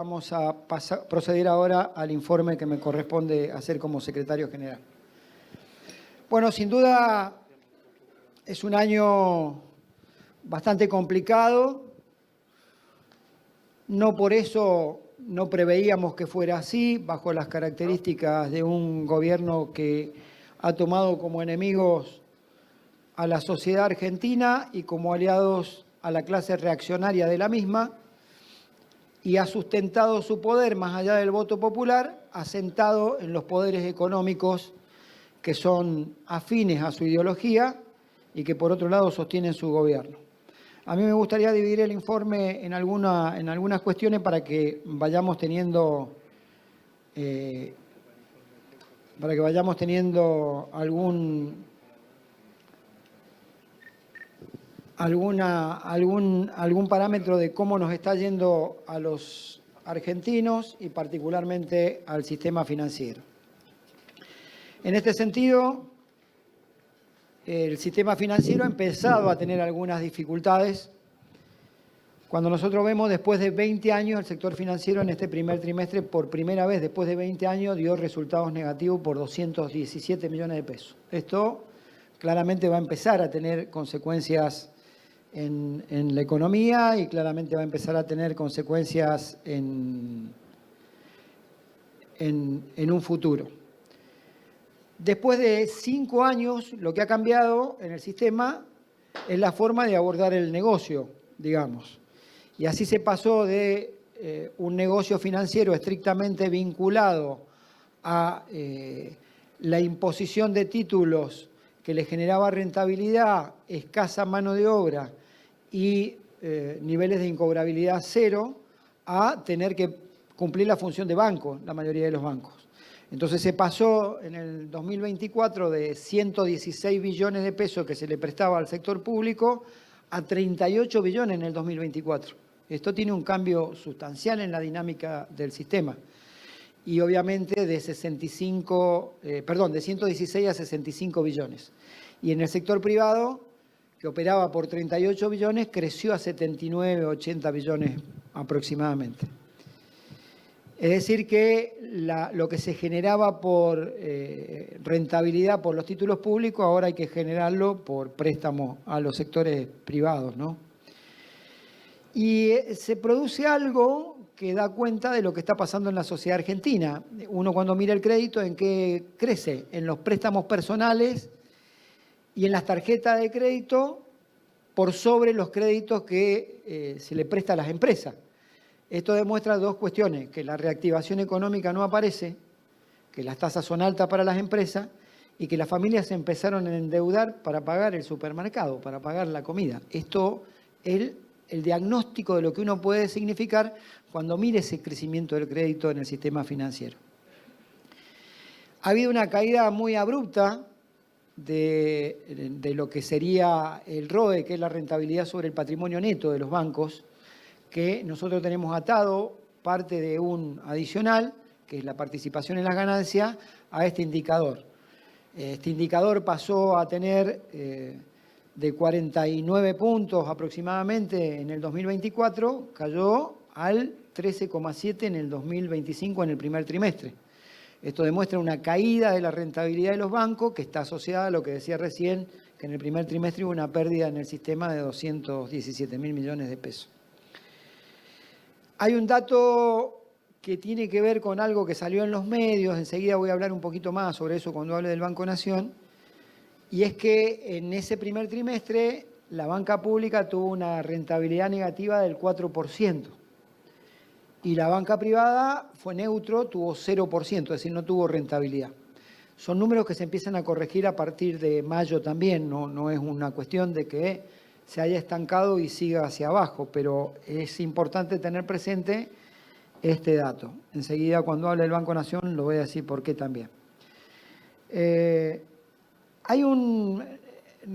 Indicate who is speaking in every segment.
Speaker 1: Vamos a proceder ahora al informe que me corresponde hacer como secretario general. Bueno, sin duda es un año bastante complicado. No por eso no preveíamos que fuera así, bajo las características de un gobierno que ha tomado como enemigos a la sociedad argentina y como aliados a la clase reaccionaria de la misma, y ha sustentado su poder más allá del voto popular, asentado en los poderes económicos que son afines a su ideología y que por otro lado sostienen su gobierno. A mí me gustaría dividir el informe en algunas cuestiones para que vayamos teniendo algún parámetro de cómo nos está yendo a los argentinos y particularmente al sistema financiero. En este sentido, el sistema financiero ha empezado a tener algunas dificultades. Cuando nosotros vemos después de 20 años, el sector financiero en este primer trimestre, por primera vez después de 20 años, dio resultados negativos por 217 millones de pesos. Esto claramente va a empezar a tener consecuencias en la economía y claramente va a empezar a tener consecuencias en un futuro. Después de 5 años, lo que ha cambiado en el sistema es la forma de abordar el negocio, digamos. Y así se pasó de un negocio financiero estrictamente vinculado a la imposición de títulos que le generaba rentabilidad, escasa mano de obra y niveles de incobrabilidad cero, a tener que cumplir la función de banco, la mayoría de los bancos. Entonces se pasó en el 2024 de 116 billones de pesos que se le prestaba al sector público a 38 billones en el 2024. Esto tiene un cambio sustancial en la dinámica del sistema. Y obviamente de 116 a 65 billones. Y en el sector privado, que operaba por 38 billones, creció a 79, 80 billones aproximadamente. Es decir que lo que se generaba por rentabilidad por los títulos públicos, ahora hay que generarlo por préstamos a los sectores privados, ¿no? Y se produce algo que da cuenta de lo que está pasando en la sociedad argentina. Uno cuando mira el crédito, ¿en qué crece? En los préstamos personales y en las tarjetas de crédito por sobre los créditos que se le presta a las empresas. Esto demuestra dos cuestiones: que la reactivación económica no aparece, que las tasas son altas para las empresas y que las familias se empezaron a endeudar para pagar el supermercado, para pagar la comida. Esto es el diagnóstico de lo que uno puede significar cuando mire ese crecimiento del crédito en el sistema financiero. Ha habido una caída muy abrupta de lo que sería el ROE, que es la rentabilidad sobre el patrimonio neto de los bancos, que nosotros tenemos atado parte de un adicional, que es la participación en las ganancias, a este indicador. Este indicador pasó a tener de 49 puntos aproximadamente en el 2024, cayó al 13,7 en el 2025 en el primer trimestre. Esto demuestra una caída de la rentabilidad de los bancos que está asociada a lo que decía recién, que en el primer trimestre hubo una pérdida en el sistema de 217 mil millones de pesos. Hay un dato que tiene que ver con algo que salió en los medios, enseguida voy a hablar un poquito más sobre eso cuando hable del Banco Nación, y es que en ese primer trimestre la banca pública tuvo una rentabilidad negativa del 4% y la banca privada fue neutro, tuvo 0%, es decir, no tuvo rentabilidad. Son números que se empiezan a corregir a partir de mayo también, no es una cuestión de que se haya estancado y siga hacia abajo, pero es importante tener presente este dato. Enseguida, cuando hable del Banco Nación, lo voy a decir por qué también. Hay un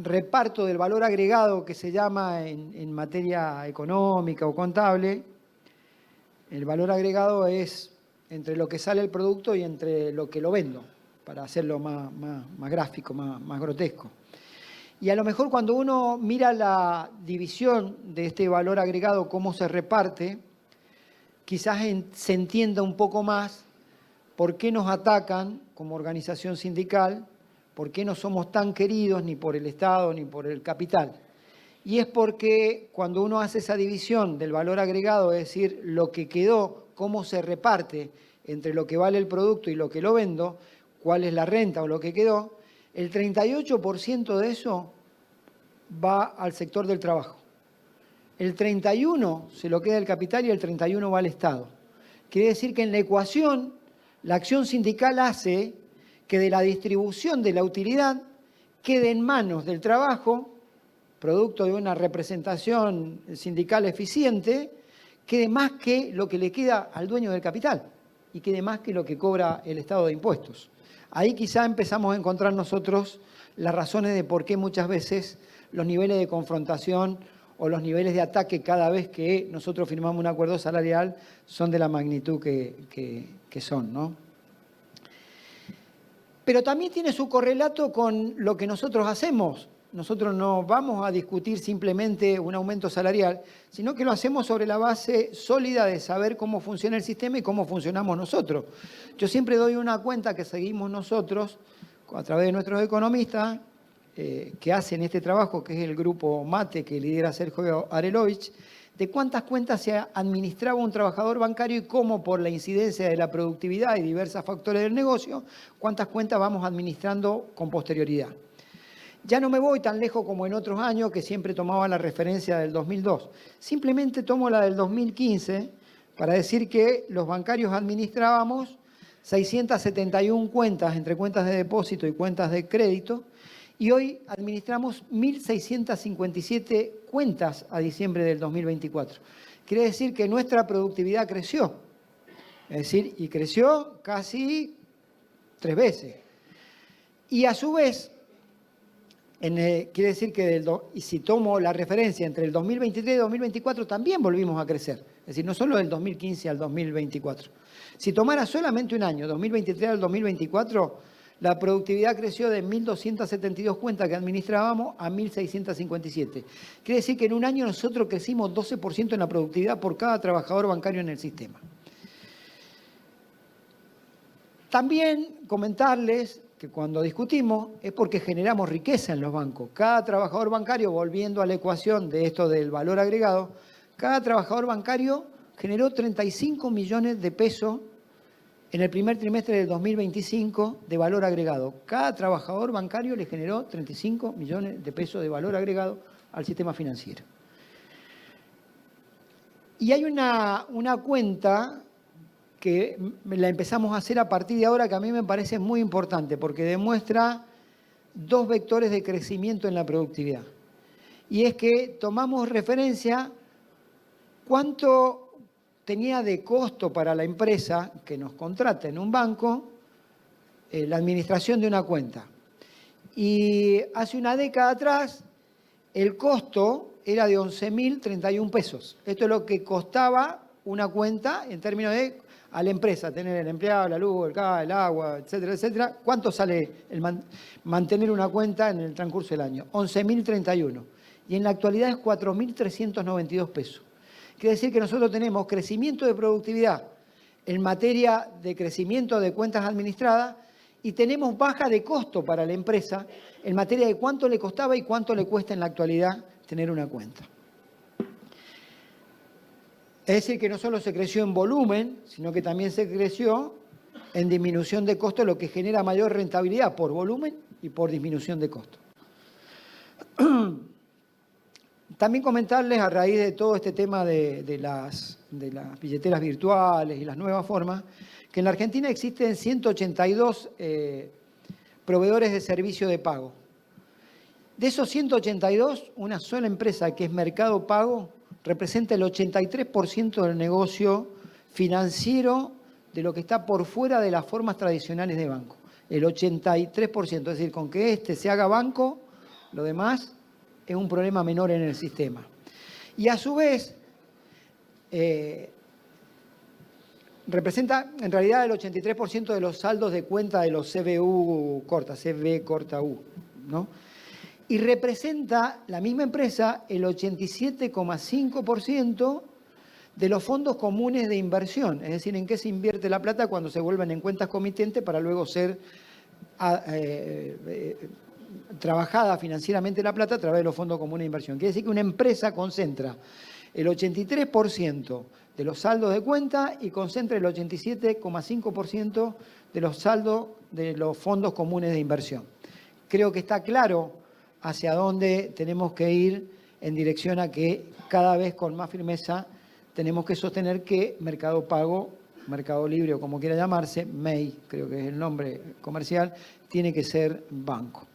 Speaker 1: reparto del valor agregado que se llama en materia económica o contable. El valor agregado es entre lo que sale el producto y entre lo que lo vendo, para hacerlo más gráfico, más grotesco. Y a lo mejor cuando uno mira la división de este valor agregado, cómo se reparte, quizás se entienda un poco más por qué nos atacan como organización sindical, por qué no somos tan queridos ni por el Estado ni por el capital. Y es porque cuando uno hace esa división del valor agregado, es decir, lo que quedó, cómo se reparte entre lo que vale el producto y lo que lo vendo, cuál es la renta o lo que quedó, el 38% de eso va al sector del trabajo. El 31% se lo queda el capital y el 31% va al Estado. Quiere decir que en la ecuación, la acción sindical hace que de la distribución de la utilidad quede en manos del trabajo, producto de una representación sindical eficiente, quede más que lo que le queda al dueño del capital y quede más que lo que cobra el Estado de impuestos. Ahí quizá empezamos a encontrar nosotros las razones de por qué muchas veces los niveles de confrontación o los niveles de ataque cada vez que nosotros firmamos un acuerdo salarial son de la magnitud que son, ¿no? Pero también tiene su correlato con lo que nosotros hacemos. Nosotros no vamos a discutir simplemente un aumento salarial, sino que lo hacemos sobre la base sólida de saber cómo funciona el sistema y cómo funcionamos nosotros. Yo siempre doy una cuenta que seguimos nosotros a través de nuestros economistas que hacen este trabajo, que es el grupo MATE, que lidera Sergio Arelovich, de cuántas cuentas se administraba un trabajador bancario y cómo por la incidencia de la productividad y diversos factores del negocio, cuántas cuentas vamos administrando con posterioridad. Ya no me voy tan lejos como en otros años, que siempre tomaba la referencia del 2002. Simplemente tomo la del 2015 para decir que los bancarios administrábamos 671 cuentas entre cuentas de depósito y cuentas de crédito, y hoy administramos 1.657 cuentas a diciembre del 2024. Quiere decir que nuestra productividad creció, es decir, y creció casi 3 veces. Y a su vez, quiere decir que y si tomo la referencia entre el 2023 y 2024 también volvimos a crecer, es decir, no solo del 2015 al 2024. Si tomara solamente un año, 2023 al 2024, la productividad creció de 1.272 cuentas que administrábamos a 1.657. Quiere decir que en un año nosotros crecimos 12% en la productividad por cada trabajador bancario en el sistema. También comentarles que cuando discutimos es porque generamos riqueza en los bancos. Cada trabajador bancario, volviendo a la ecuación de esto del valor agregado, cada trabajador bancario generó 35 millones de pesos en el primer trimestre del 2025 de valor agregado. Cada trabajador bancario le generó 35 millones de pesos de valor agregado al sistema financiero. Y hay una cuenta que la empezamos a hacer a partir de ahora que a mí me parece muy importante porque demuestra 2 vectores de crecimiento en la productividad. Y es que tomamos referencia cuánto tenía de costo para la empresa que nos contrata en un banco la administración de una cuenta. Y hace una década atrás el costo era de 11.031 pesos. Esto es lo que costaba una cuenta en términos de a la empresa, tener el empleado, la luz, el gas, el agua, etcétera, etcétera. ¿Cuánto sale mantener una cuenta en el transcurso del año? 11.031. Y en la actualidad es 4.392 pesos. Quiere decir que nosotros tenemos crecimiento de productividad en materia de crecimiento de cuentas administradas y tenemos baja de costo para la empresa en materia de cuánto le costaba y cuánto le cuesta en la actualidad tener una cuenta. Es decir, que no solo se creció en volumen, sino que también se creció en disminución de costo, lo que genera mayor rentabilidad por volumen y por disminución de costo. También comentarles, a raíz de todo este tema de las billeteras virtuales y las nuevas formas, que en la Argentina existen 182 proveedores de servicio de pago. De esos 182, una sola empresa, que es Mercado Pago, representa el 83% del negocio financiero de lo que está por fuera de las formas tradicionales de banco. El 83%, es decir, con que se haga banco, lo demás es un problema menor en el sistema. Y a su vez, representa en realidad el 83% de los saldos de cuenta de los CBU corta, CB corta U, ¿no? Y representa la misma empresa el 87,5% de los fondos comunes de inversión, es decir, en qué se invierte la plata cuando se vuelven en cuentas comitentes para luego ser trabajada financieramente la plata a través de los fondos comunes de inversión. Quiere decir que una empresa concentra el 83% de los saldos de cuenta y concentra el 87,5% de los saldos de los fondos comunes de inversión. Creo que está claro hacia dónde tenemos que ir en dirección a que cada vez con más firmeza tenemos que sostener que Mercado Pago, Mercado Libre o como quiera llamarse, MEI, creo que es el nombre comercial, tiene que ser banco.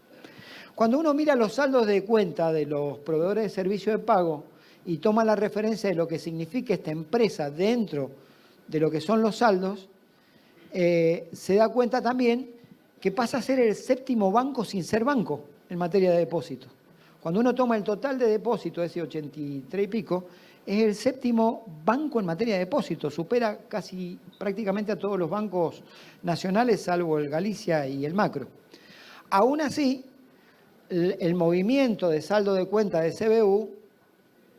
Speaker 1: Cuando uno mira los saldos de cuenta de los proveedores de servicios de pago y toma la referencia de lo que significa esta empresa dentro de lo que son los saldos, se da cuenta también que pasa a ser el séptimo banco sin ser banco en materia de depósitos. Cuando uno toma el total de depósitos, ese 83 y pico, es el séptimo banco en materia de depósitos, supera casi prácticamente a todos los bancos nacionales, salvo el Galicia y el Macro. Aún así, el movimiento de saldo de cuenta de CBU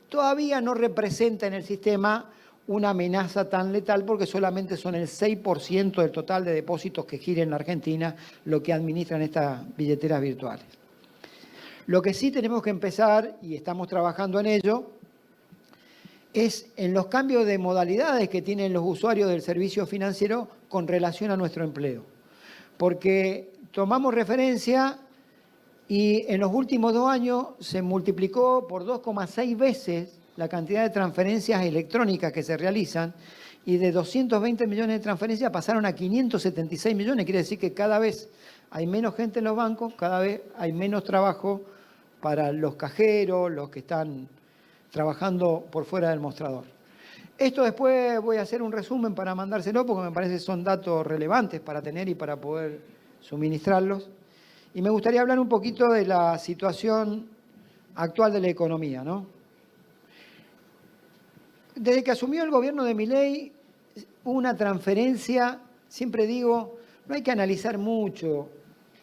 Speaker 1: todavía no representa en el sistema una amenaza tan letal porque solamente son el 6% del total de depósitos que gira en la Argentina lo que administran estas billeteras virtuales. Lo que sí tenemos que empezar, y estamos trabajando en ello, es en los cambios de modalidades que tienen los usuarios del servicio financiero con relación a nuestro empleo. Porque tomamos referencia y en los últimos 2 años se multiplicó por 2,6 veces la cantidad de transferencias electrónicas que se realizan y de 220 millones de transferencias pasaron a 576 millones. Quiere decir que cada vez hay menos gente en los bancos, cada vez hay menos trabajo para los cajeros, los que están trabajando por fuera del mostrador. Esto después voy a hacer un resumen para mandárselo porque me parece que son datos relevantes para tener y para poder suministrarlos. Y me gustaría hablar un poquito de la situación actual de la economía, ¿no? Desde que asumió el gobierno de Milei, hubo una transferencia, siempre digo, no hay que analizar mucho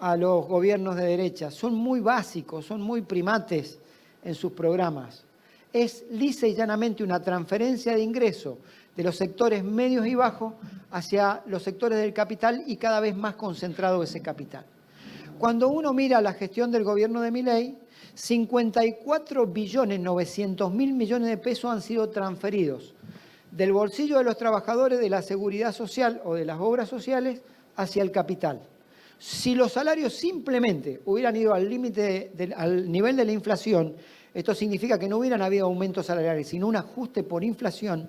Speaker 1: a los gobiernos de derecha, son muy básicos, son muy primates en sus programas. Es lisa y llanamente una transferencia de ingreso de los sectores medios y bajos hacia los sectores del capital y cada vez más concentrado ese capital. Cuando uno mira la gestión del gobierno de Milei, 54.900.000 millones de pesos han sido transferidos del bolsillo de los trabajadores de la seguridad social o de las obras sociales hacia el capital. Si los salarios simplemente hubieran ido al límite, al nivel de la inflación, esto significa que no hubieran habido aumentos salariales, sino un ajuste por inflación,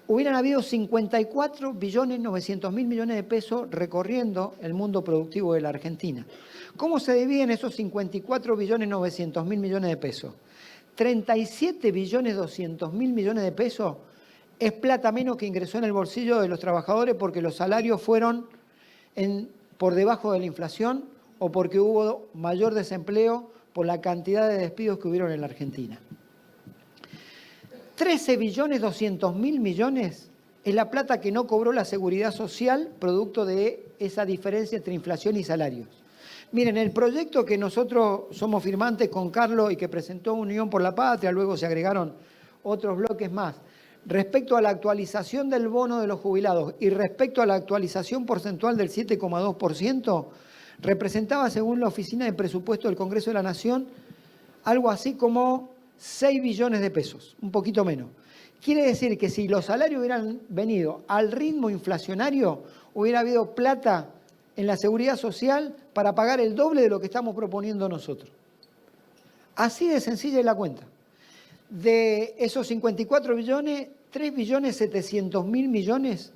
Speaker 1: hubieran habido 54.900.000 millones de pesos recorriendo el mundo productivo de la Argentina. ¿Cómo se dividen esos 54.900.000 millones de pesos? 37.200.000 millones de pesos es plata menos que ingresó en el bolsillo de los trabajadores porque los salarios fueron por debajo de la inflación o porque hubo mayor desempleo por la cantidad de despidos que hubieron en la Argentina. 13.200.000 millones es la plata que no cobró la Seguridad Social producto de esa diferencia entre inflación y salarios. Miren, el proyecto que nosotros somos firmantes con Carlos y que presentó Unión por la Patria, luego se agregaron otros bloques más, respecto a la actualización del bono de los jubilados y respecto a la actualización porcentual del 7,2%, representaba, según la Oficina de Presupuesto del Congreso de la Nación, algo así como 6 billones de pesos, un poquito menos. Quiere decir que si los salarios hubieran venido al ritmo inflacionario, hubiera habido plata en la seguridad social para pagar el doble de lo que estamos proponiendo nosotros. Así de sencilla es la cuenta. De esos 54 billones, 3.700.000 millones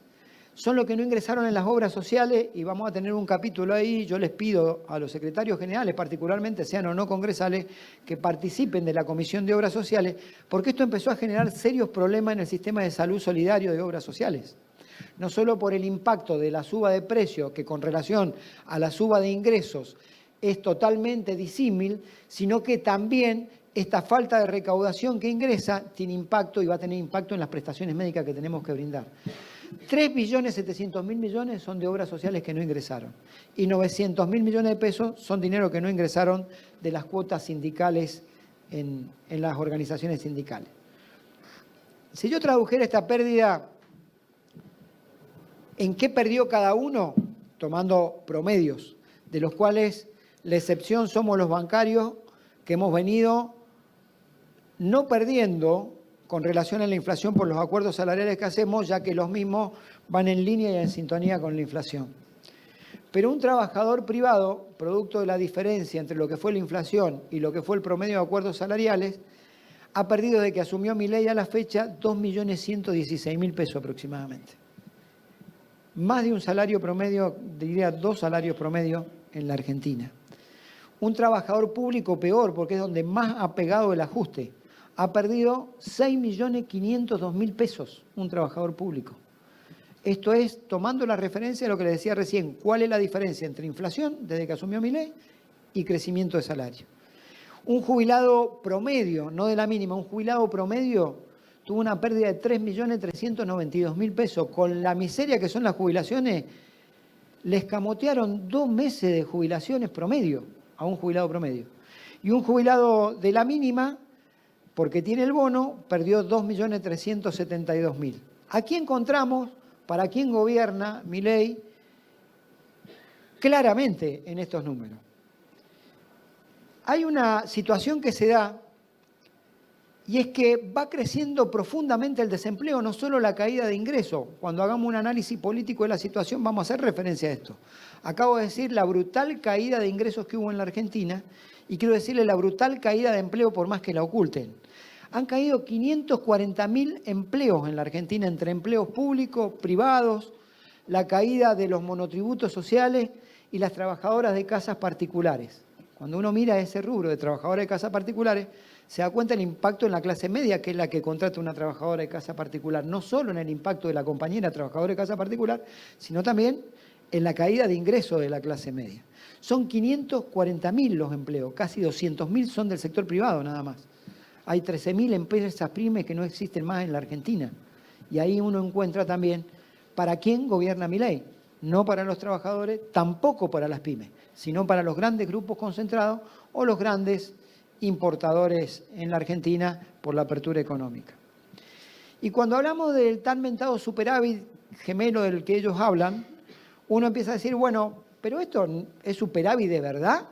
Speaker 1: son los que no ingresaron en las obras sociales y vamos a tener un capítulo ahí. Yo les pido a los secretarios generales, particularmente sean o no congresales, que participen de la Comisión de Obras Sociales, porque esto empezó a generar serios problemas en el sistema de salud solidario de obras sociales. No solo por el impacto de la suba de precios, que con relación a la suba de ingresos es totalmente disímil, sino que también esta falta de recaudación que ingresa tiene impacto y va a tener impacto en las prestaciones médicas que tenemos que brindar. 3.700.000 millones son de obras sociales que no ingresaron y 900.000 millones de pesos son dinero que no ingresaron de las cuotas sindicales en las organizaciones sindicales. Si yo tradujera esta pérdida en qué perdió cada uno, tomando promedios, de los cuales la excepción somos los bancarios, que hemos venido no perdiendo con relación a la inflación por los acuerdos salariales que hacemos, ya que los mismos van en línea y en sintonía con la inflación. Pero un trabajador privado, producto de la diferencia entre lo que fue la inflación y lo que fue el promedio de acuerdos salariales, ha perdido desde que asumió Milei a la fecha 2.116.000 pesos aproximadamente. Más de un salario promedio, diría 2 salarios promedio en la Argentina. Un trabajador público peor, porque es donde más ha pegado el ajuste. Ha perdido 6.502.000 pesos un trabajador público. Esto es tomando la referencia de lo que les decía recién, cuál es la diferencia entre inflación, desde que asumió Milei, y crecimiento de salario. Un jubilado promedio, no de la mínima, un jubilado promedio tuvo una pérdida de 3.392.000 pesos. Con la miseria que son las jubilaciones, le escamotearon 2 meses de jubilaciones promedio a un jubilado promedio. Y un jubilado de la mínima, porque tiene el bono, perdió 2.372.000. Aquí encontramos para quién gobierna Milei claramente en estos números. Hay una situación que se da y es que va creciendo profundamente el desempleo, no solo la caída de ingresos. Cuando hagamos un análisis político de la situación vamos a hacer referencia a esto. Acabo de decir la brutal caída de ingresos que hubo en la Argentina y quiero decirle la brutal caída de empleo por más que la oculten. Han caído 540.000 empleos en la Argentina, entre empleos públicos, privados, la caída de los monotributos sociales y las trabajadoras de casas particulares. Cuando uno mira ese rubro de trabajadoras de casas particulares, se da cuenta del impacto en la clase media, que es la que contrata una trabajadora de casa particular, no solo en el impacto de la compañera trabajadora de casa particular, sino también en la caída de ingresos de la clase media. Son 540.000 los empleos, casi 200.000 son del sector privado nada más. Hay 13.000 empresas pymes que no existen más en la Argentina. Y ahí uno encuentra también para quién gobierna Milei. No para los trabajadores, tampoco para las pymes, sino para los grandes grupos concentrados o los grandes importadores en la Argentina por la apertura económica. Y cuando hablamos del tan mentado superávit gemelo del que ellos hablan, uno empieza a decir, bueno, pero esto es superávit de verdad,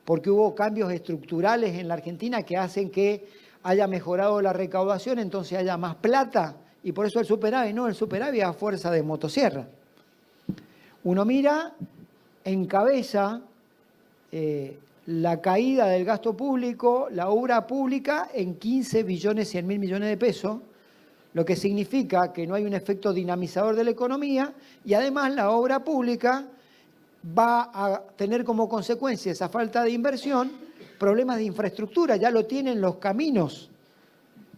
Speaker 1: porque hubo cambios estructurales en la Argentina que hacen que haya mejorado la recaudación, entonces haya más plata, y por eso el superávit, no, el superávit a fuerza de motosierra. Uno mira, encabeza la caída del gasto público, la obra pública, en 15.100.000 millones de pesos, lo que significa que no hay un efecto dinamizador de la economía, y además la obra pública va a tener como consecuencia esa falta de inversión, problemas de infraestructura, ya lo tienen los caminos.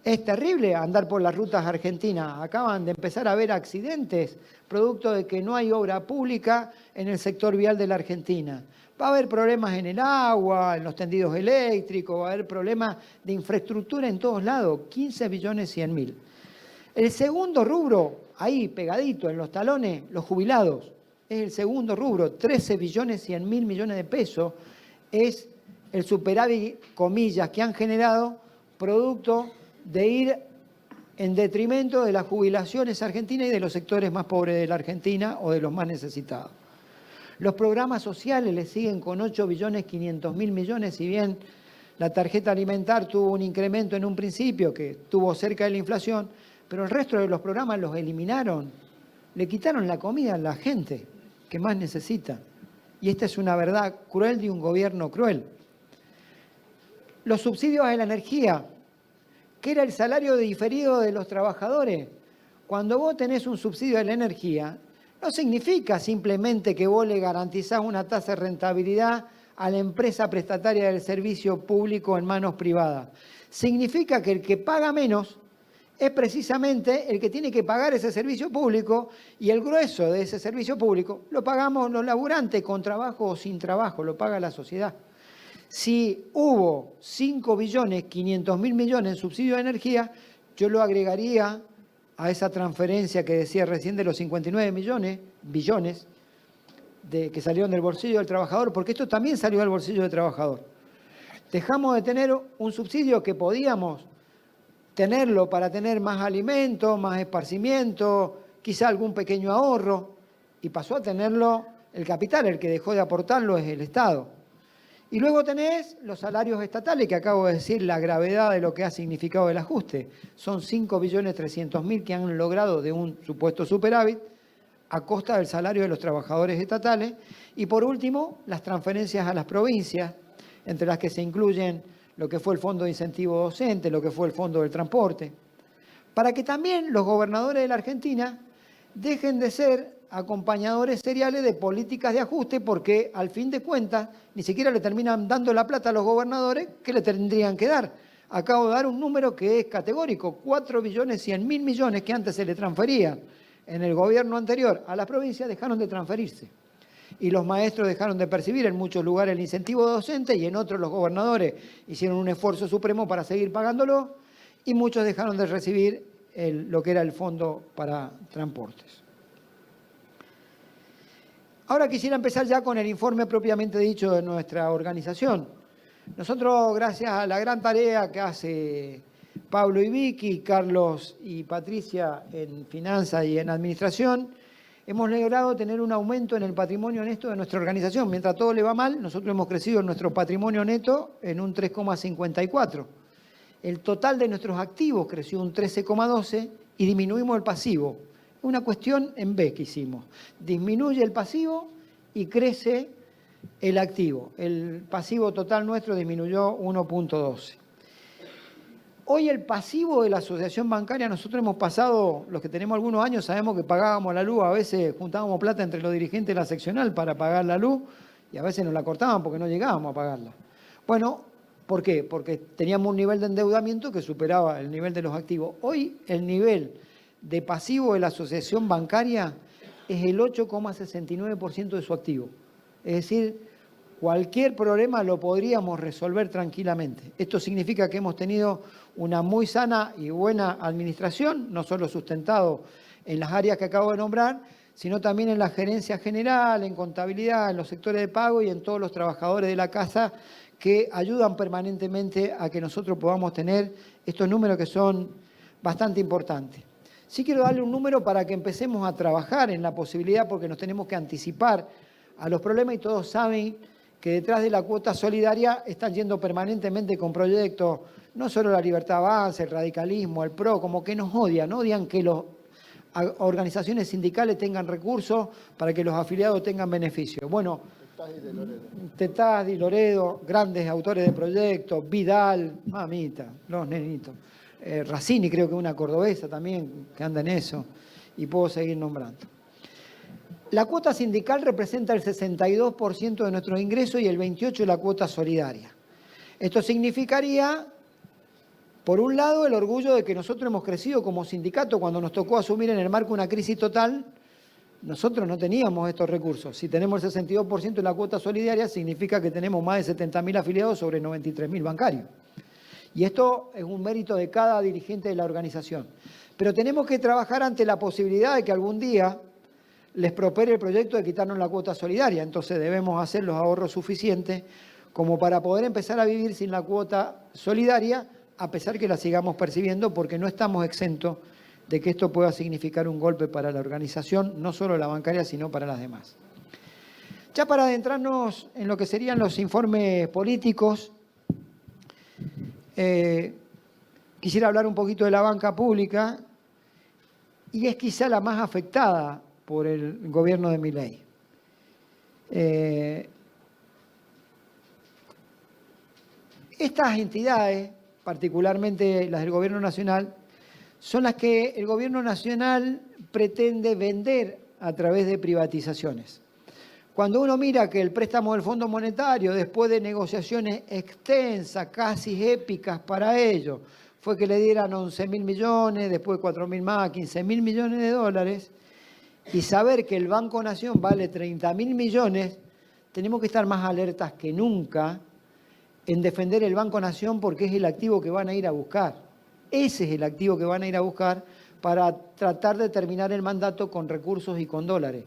Speaker 1: Es terrible andar por las rutas argentinas. Acaban de empezar a haber accidentes producto de que no hay obra pública en el sector vial de la Argentina. Va a haber problemas en el agua, en los tendidos eléctricos, va a haber problemas de infraestructura en todos lados, 15.100.000. El segundo rubro, ahí pegadito en los talones, los jubilados. Es el segundo rubro, 13.100.000 millones de pesos, es el superávit, comillas, que han generado producto de ir en detrimento de las jubilaciones argentinas y de los sectores más pobres de la Argentina o de los más necesitados. Los programas sociales le siguen con 8.500.000 millones, si bien la tarjeta alimentar tuvo un incremento en un principio que estuvo cerca de la inflación, pero el resto de los programas los eliminaron, le quitaron la comida a la gente que más necesita. Y esta es una verdad cruel de un gobierno cruel. Los subsidios a la energía, que era el salario diferido de los trabajadores. Cuando vos tenés un subsidio de la energía, no significa simplemente que vos le garantizás una tasa de rentabilidad a la empresa prestataria del servicio público en manos privadas. Significa que el que paga menos es precisamente el que tiene que pagar ese servicio público, y el grueso de ese servicio público lo pagamos los laburantes, con trabajo o sin trabajo, lo paga la sociedad. Si hubo 5.500.000 millones en subsidio de energía, yo lo agregaría a esa transferencia que decía recién de los 59 billones que salieron del bolsillo del trabajador, porque esto también salió del bolsillo del trabajador. Dejamos de tener un subsidio que podíamos tenerlo para tener más alimento, más esparcimiento, quizá algún pequeño ahorro, y pasó a tenerlo el capital. El que dejó de aportarlo es el Estado. Y luego tenés los salarios estatales, que acabo de decir la gravedad de lo que ha significado el ajuste. Son 5.300.000 que han logrado de un supuesto superávit a costa del salario de los trabajadores estatales. Y por último, las transferencias a las provincias, entre las que se incluyen lo que fue el Fondo de Incentivo Docente, lo que fue el Fondo del Transporte, para que también los gobernadores de la Argentina dejen de ser acompañadores seriales de políticas de ajuste, porque al fin de cuentas ni siquiera le terminan dando la plata a los gobernadores que le tendrían que dar. Acabo de dar un número que es categórico: 4.100.000 millones que antes se le transferían en el gobierno anterior a las provincias dejaron de transferirse. Y los maestros dejaron de percibir en muchos lugares el incentivo docente, y en otros los gobernadores hicieron un esfuerzo supremo para seguir pagándolo, y muchos dejaron de recibir lo que era el fondo para transportes. Ahora quisiera empezar ya con el informe propiamente dicho de nuestra organización. Nosotros, gracias a la gran tarea que hace Pablo y Vicky, Carlos y Patricia en finanzas y en administración, hemos logrado tener un aumento en el patrimonio neto de nuestra organización. Mientras todo le va mal, nosotros hemos crecido en nuestro patrimonio neto en un 3,54. El total de nuestros activos creció un 13,12 y disminuimos el pasivo. Una cuestión en B que hicimos. Disminuye el pasivo y crece el activo. El pasivo total nuestro disminuyó 1,12. Hoy el pasivo de la asociación bancaria, nosotros hemos pasado, los que tenemos algunos años, sabemos que pagábamos la luz, a veces juntábamos plata entre los dirigentes de la seccional para pagar la luz, y a veces nos la cortaban porque no llegábamos a pagarla. Bueno, ¿por qué? Porque teníamos un nivel de endeudamiento que superaba el nivel de los activos. Hoy el nivel de pasivo de la asociación bancaria es el 8,69% de su activo. Es decir, cualquier problema lo podríamos resolver tranquilamente. Esto significa que hemos tenido una muy sana y buena administración, no solo sustentado en las áreas que acabo de nombrar, sino también en la gerencia general, en contabilidad, en los sectores de pago y en todos los trabajadores de la casa que ayudan permanentemente a que nosotros podamos tener estos números que son bastante importantes. Sí quiero darle un número para que empecemos a trabajar en la posibilidad, porque nos tenemos que anticipar a los problemas, y todos saben que detrás de la cuota solidaria están yendo permanentemente con proyectos, no solo la Libertad Avanza, el radicalismo, el PRO, como que nos odian que las organizaciones sindicales tengan recursos para que los afiliados tengan beneficios. Bueno, Tetaz y Loredo, grandes autores de proyectos, Vidal, mamita, los nenitos. Racini, creo que una cordobesa también que anda en eso, y puedo seguir nombrando. La cuota sindical representa el 62% de nuestros ingresos y el 28% de la cuota solidaria. Esto significaría, por un lado, el orgullo de que nosotros hemos crecido como sindicato. Cuando nos tocó asumir en el marco una crisis total, nosotros no teníamos estos recursos. Si tenemos el 62% de la cuota solidaria, significa que tenemos más de 70.000 afiliados sobre 93.000 bancarios. Y esto es un mérito de cada dirigente de la organización. Pero tenemos que trabajar ante la posibilidad de que algún día les prospere el proyecto de quitarnos la cuota solidaria. Entonces debemos hacer los ahorros suficientes como para poder empezar a vivir sin la cuota solidaria, a pesar que la sigamos percibiendo, porque no estamos exentos de que esto pueda significar un golpe para la organización, no solo la bancaria, sino para las demás. Ya para adentrarnos en lo que serían los informes políticos, quisiera hablar un poquito de la banca pública, y es quizá la más afectada por el gobierno de Milei. Estas entidades, particularmente las del gobierno nacional, son las que el gobierno nacional pretende vender a través de privatizaciones. Cuando uno mira que el préstamo del Fondo Monetario, después de negociaciones extensas, casi épicas para ello, fue que le dieran 11.000 millones, después 4.000 más, 15.000 millones de dólares, y saber que el Banco Nación vale 30.000 millones, tenemos que estar más alertas que nunca en defender el Banco Nación, porque es el activo que van a ir a buscar. Ese es el activo que van a ir a buscar para tratar de terminar el mandato con recursos y con dólares.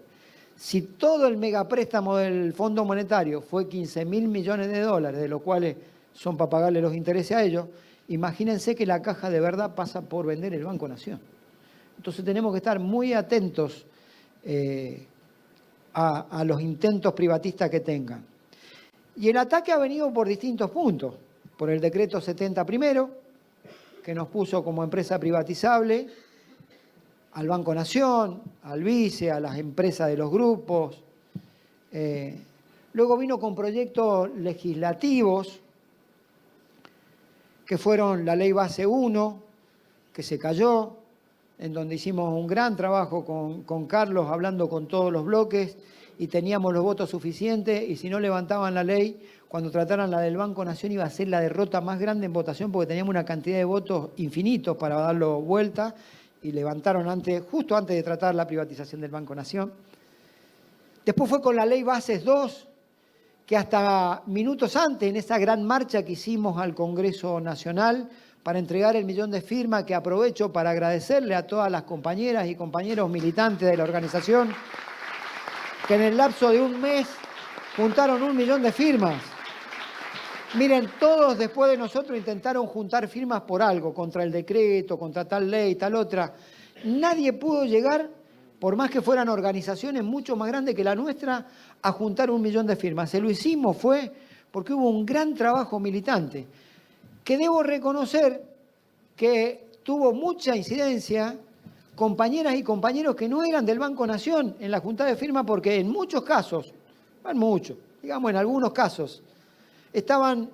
Speaker 1: Si todo el megapréstamo del Fondo Monetario fue 15.000 millones de dólares, de los cuales son para pagarle los intereses a ellos, imagínense que la Caja de verdad pasa por vender el Banco Nación. Entonces tenemos que estar muy atentos a los intentos privatistas que tengan. Y el ataque ha venido por distintos puntos. Por el decreto 70 primero, que nos puso como empresa privatizable al Banco Nación, al Vice, a las empresas de los grupos. Luego vino con proyectos legislativos, que fueron la Ley Base 1, que se cayó, en donde hicimos un gran trabajo con Carlos, hablando con todos los bloques, y teníamos los votos suficientes, y si no levantaban la ley, cuando trataran la del Banco Nación iba a ser la derrota más grande en votación, porque teníamos una cantidad de votos infinitos para darlo vuelta, y levantaron justo antes de tratar la privatización del Banco Nación. Después fue con la Ley Bases 2, que hasta minutos antes, en esa gran marcha que hicimos al Congreso Nacional, para entregar el 1.000.000 de firmas, que aprovecho para agradecerle a todas las compañeras y compañeros militantes de la organización, que en el lapso de un mes juntaron 1.000.000 de firmas. Miren, todos después de nosotros intentaron juntar firmas por algo, contra el decreto, contra tal ley, tal otra. Nadie pudo llegar, por más que fueran organizaciones mucho más grandes que la nuestra, a juntar 1.000.000 de firmas. Se lo hicimos fue porque hubo un gran trabajo militante, que debo reconocer que tuvo mucha incidencia compañeras y compañeros que no eran del Banco Nación en la juntada de firmas, porque en muchos casos, en algunos casos, estaban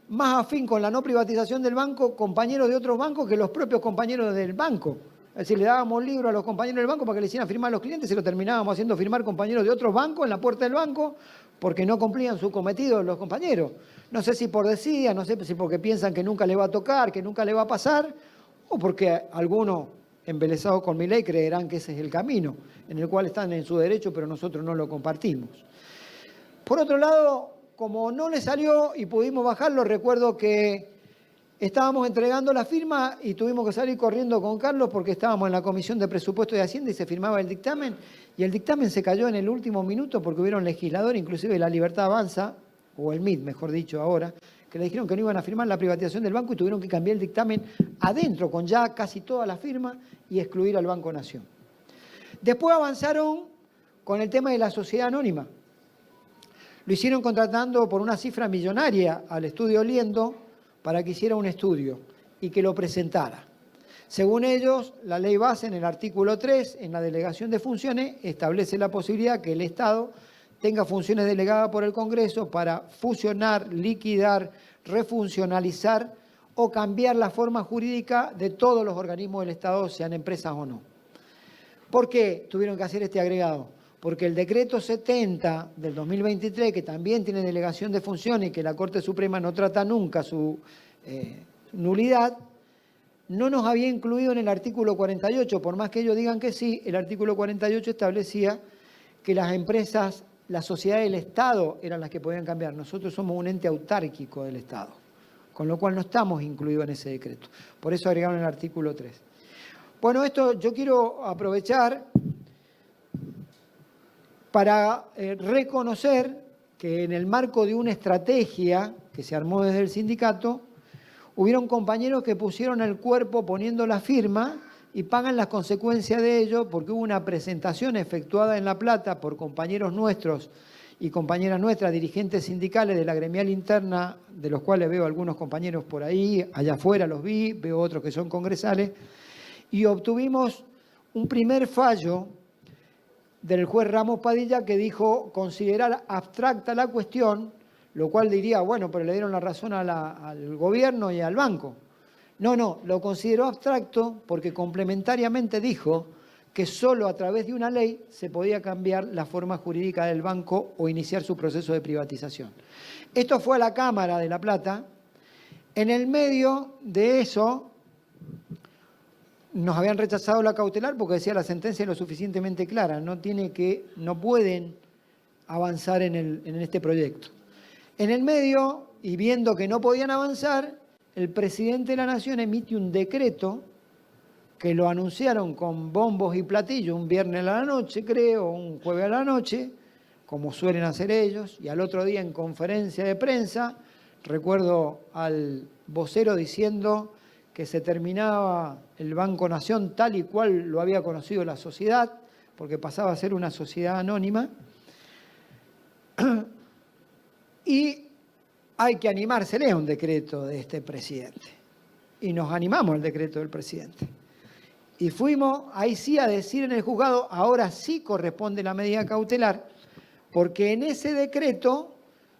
Speaker 1: más afín con la no privatización del banco compañeros de otros bancos que los propios compañeros del banco. Es decir, le dábamos libros a los compañeros del banco para que le hicieran firmar a los clientes y lo terminábamos haciendo firmar compañeros de otros bancos en la puerta del banco porque no cumplían su cometido los compañeros. No sé si por desidia, no sé si porque piensan que nunca le va a tocar, que nunca le va a pasar, o porque algunos embelesados con mi ley creerán que ese es el camino en el cual están en su derecho, pero nosotros no lo compartimos. Por otro lado, como no le salió y pudimos bajarlo, recuerdo que estábamos entregando la firma y tuvimos que salir corriendo con Carlos porque estábamos en la Comisión de Presupuesto de Hacienda y se firmaba el dictamen, y el dictamen se cayó en el último minuto porque hubieron legisladores, inclusive La Libertad Avanza, o el MID, mejor dicho ahora, que le dijeron que no iban a firmar la privatización del banco y tuvieron que cambiar el dictamen adentro con ya casi todas las firmas y excluir al Banco Nación. Después avanzaron con el tema de la sociedad anónima. Lo hicieron contratando por una cifra millonaria al estudio Liendo para que hiciera un estudio y que lo presentara. Según ellos, la ley base en el artículo 3, en la delegación de funciones, establece la posibilidad que el Estado tenga funciones delegadas por el Congreso para fusionar, liquidar, refuncionalizar o cambiar la forma jurídica de todos los organismos del Estado, sean empresas o no. ¿Por qué tuvieron que hacer este agregado? Porque el decreto 70 del 2023, que también tiene delegación de funciones y que la Corte Suprema no trata nunca su nulidad, no nos había incluido en el artículo 48, por más que ellos digan que sí, el artículo 48 establecía que las empresas, las sociedades del Estado eran las que podían cambiar. Nosotros somos un ente autárquico del Estado, con lo cual no estamos incluidos en ese decreto. Por eso agregaron el artículo 3. Bueno, esto yo quiero aprovechar para reconocer que en el marco de una estrategia que se armó desde el sindicato, hubieron compañeros que pusieron el cuerpo poniendo la firma y pagan las consecuencias de ello, porque hubo una presentación efectuada en La Plata por compañeros nuestros y compañeras nuestras, dirigentes sindicales de la gremial interna, de los cuales veo algunos compañeros por ahí, allá afuera los vi, veo otros que son congresales, y obtuvimos un primer fallo del juez Ramos Padilla que dijo considerar abstracta la cuestión, lo cual diría, bueno, pero le dieron la razón al gobierno y al banco. No, lo consideró abstracto porque complementariamente dijo que solo a través de una ley se podía cambiar la forma jurídica del banco o iniciar su proceso de privatización. Esto fue a la Cámara de La Plata. En el medio de eso, nos habían rechazado la cautelar porque decía la sentencia lo suficientemente clara, no pueden avanzar en este proyecto. En el medio, y viendo que no podían avanzar, el presidente de la Nación emite un decreto que lo anunciaron con bombos y platillos un viernes a la noche, creo, un jueves a la noche, como suelen hacer ellos, y al otro día en conferencia de prensa Recuerdo al vocero diciendo que se terminaba el Banco Nación tal y cual lo había conocido la sociedad, porque pasaba a ser una sociedad anónima. Y hay que animársele a un decreto de este presidente. Y nos animamos al decreto del presidente. Y fuimos ahí sí a decir en el juzgado, ahora sí corresponde la medida cautelar, porque en ese decreto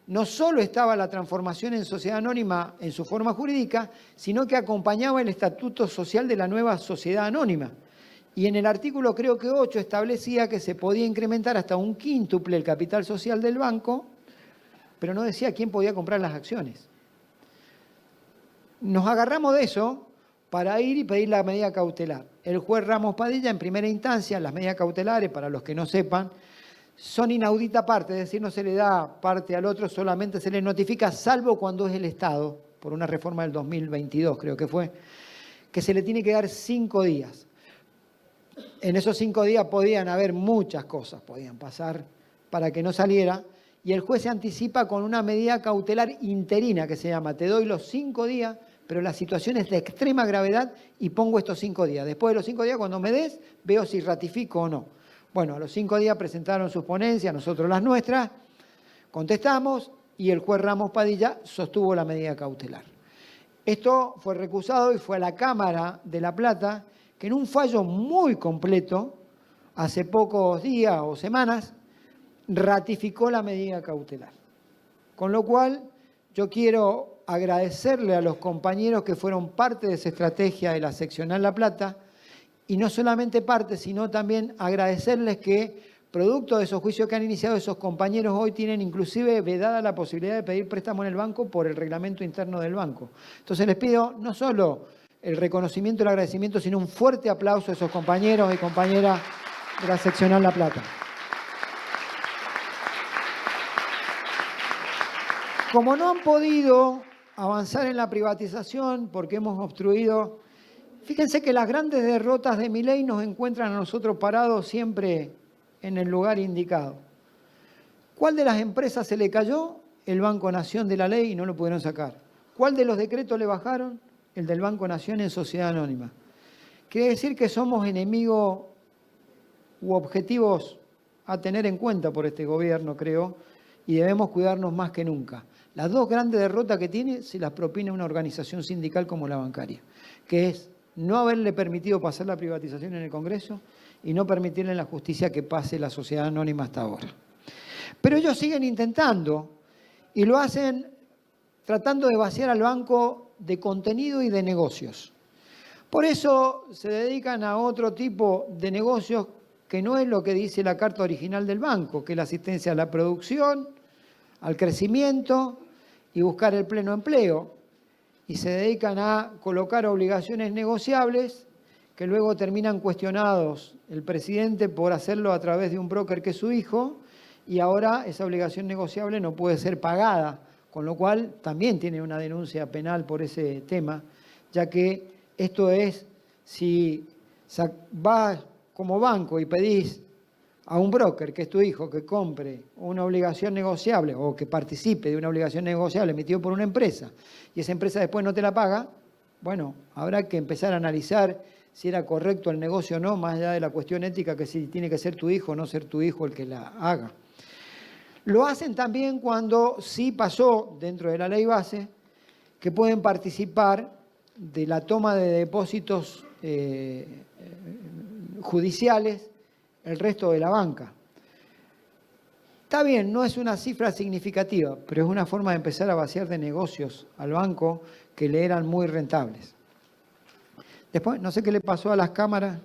Speaker 1: no solo estaba la transformación en sociedad anónima en su forma jurídica, sino que acompañaba el estatuto social de la nueva sociedad anónima. Y en el artículo, creo que 8, establecía que se podía incrementar hasta un quíntuple el capital social del banco, pero no decía quién podía comprar las acciones. Nos agarramos de eso para ir y pedir la medida cautelar. El juez Ramos Padilla, en primera instancia, las medidas cautelares, para los que no sepan, son inaudita parte, es decir, no se le da parte al otro, solamente se le notifica, salvo cuando es el Estado, por una reforma del 2022 creo que fue, que se le tiene que dar 5 días. En esos 5 días podían haber muchas cosas, podían pasar para que no saliera, y el juez se anticipa con una medida cautelar interina que se llama, te doy los 5 días, pero la situación es de extrema gravedad y pongo estos 5 días. Después de los 5 días, cuando me des, veo si ratifico o no. Bueno, a los 5 días presentaron sus ponencias, nosotros las nuestras, contestamos y el juez Ramos Padilla sostuvo la medida cautelar. Esto fue recusado y fue a la Cámara de La Plata, que en un fallo muy completo, hace pocos días o semanas, ratificó la medida cautelar. Con lo cual, yo quiero agradecerle a los compañeros que fueron parte de esa estrategia de la seccional La Plata, y no solamente parte, sino también agradecerles que, producto de esos juicios que han iniciado esos compañeros, hoy tienen inclusive vedada la posibilidad de pedir préstamo en el banco por el reglamento interno del banco. Entonces les pido no solo el reconocimiento y el agradecimiento, sino un fuerte aplauso a esos compañeros y compañeras de la seccional La Plata. Como no han podido avanzar en la privatización porque hemos obstruido, fíjense que las grandes derrotas de Milei nos encuentran a nosotros parados siempre en el lugar indicado. ¿Cuál de las empresas se le cayó? El Banco Nación de la ley y no lo pudieron sacar. ¿Cuál de los decretos le bajaron? El del Banco Nación en sociedad anónima. Quiere decir que somos enemigos u objetivos a tener en cuenta por este gobierno, creo, y debemos cuidarnos más que nunca. Las dos grandes derrotas que tiene se las propina una organización sindical como la bancaria, que es no haberle permitido pasar la privatización en el Congreso y no permitirle en la justicia que pase la sociedad anónima hasta ahora. Pero ellos siguen intentando y lo hacen tratando de vaciar al banco de contenido y de negocios. Por eso se dedican a otro tipo de negocios que no es lo que dice la carta original del banco, que es la asistencia a la producción, al crecimiento y buscar el pleno empleo. Y se dedican a colocar obligaciones negociables que luego terminan cuestionados el presidente por hacerlo a través de un broker que es su hijo, y ahora esa obligación negociable no puede ser pagada, con lo cual también tiene una denuncia penal por ese tema, ya que esto es, si vas como banco y pedís a un broker, que es tu hijo, que compre una obligación negociable o que participe de una obligación negociable emitida por una empresa y esa empresa después no te la paga, bueno, habrá que empezar a analizar si era correcto el negocio o no, más allá de la cuestión ética que si tiene que ser tu hijo o no ser tu hijo el que la haga. Lo hacen también cuando sí pasó dentro de la ley base que pueden participar de la toma de depósitos judiciales el resto de la banca. Está bien, no es una cifra significativa, pero es una forma de empezar a vaciar de negocios al banco que le eran muy rentables. Después, no sé qué le pasó a las cámaras.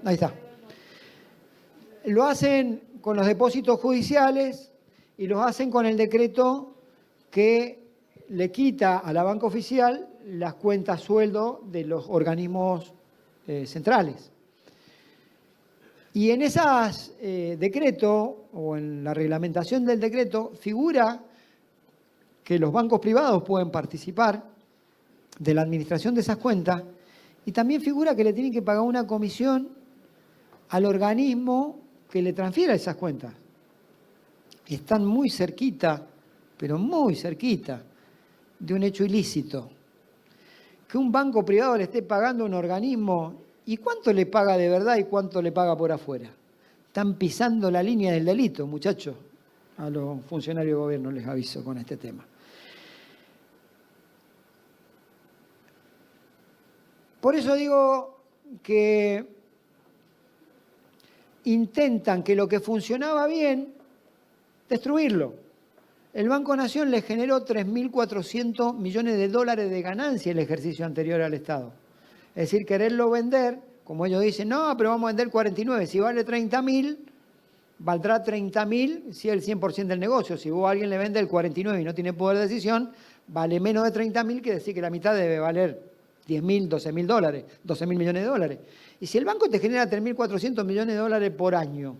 Speaker 1: Ahí está. Lo hacen con los depósitos judiciales y los hacen con el decreto que le quita a la banca oficial las cuentas sueldo de los organismos centrales. Y en esos decretos o en la reglamentación del decreto figura que los bancos privados pueden participar de la administración de esas cuentas Y también figura que le tienen que pagar una comisión al organismo que le transfiera esas cuentas. Están muy cerquita, pero muy cerquita, de un hecho ilícito. Que un banco privado le esté pagando a un organismo, ¿y cuánto le paga de verdad y cuánto le paga por afuera? Están pisando la línea del delito, muchachos. A los funcionarios de gobierno les aviso con este tema. Por eso digo que intentan que lo que funcionaba bien, destruirlo. El Banco Nación le generó 3.400 millones de dólares de ganancia el ejercicio anterior al Estado. Es decir, quererlo vender, como ellos dicen, no, pero vamos a vender 49. Si vale 30.000, valdrá 30.000 si es el 100% del negocio. Si vos a alguien le vende el 49 y no tiene poder de decisión, vale menos de 30.000, que decir que la mitad debe valer 10.000, 12.000 dólares, 12.000 millones de dólares. Y si el banco te genera 3.400 millones de dólares por año,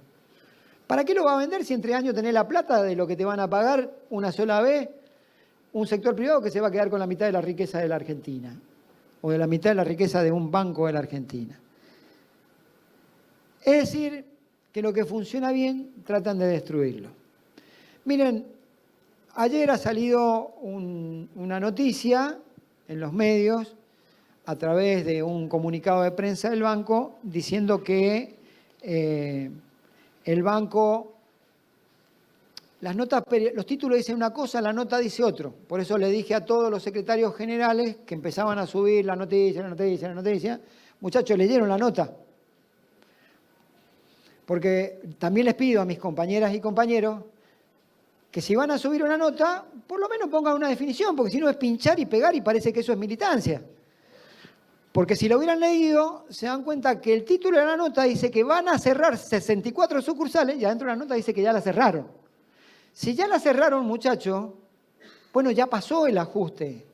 Speaker 1: ¿para qué lo va a vender si en 3 años tenés la plata de lo que te van a pagar una sola vez un sector privado que se va a quedar con la mitad de la riqueza de la Argentina? O de la mitad de la riqueza de un banco de la Argentina. Es decir, que lo que funciona bien tratan de destruirlo. Miren, ayer ha salido una noticia en los medios a través de un comunicado de prensa del banco diciendo que el banco, los títulos dicen una cosa, la nota dice otro. Por eso le dije a todos los secretarios generales que empezaban a subir la noticia. Muchachos, ¿leyeron la nota? Porque también les pido a mis compañeras y compañeros que si van a subir una nota, por lo menos pongan una definición, porque si no es pinchar y pegar y parece que eso es militancia. Porque si lo hubieran leído, se dan cuenta que el título de la nota dice que van a cerrar 64 sucursales y adentro de la nota dice que ya la cerraron. Si ya la cerraron, muchachos, bueno, ya pasó el ajuste.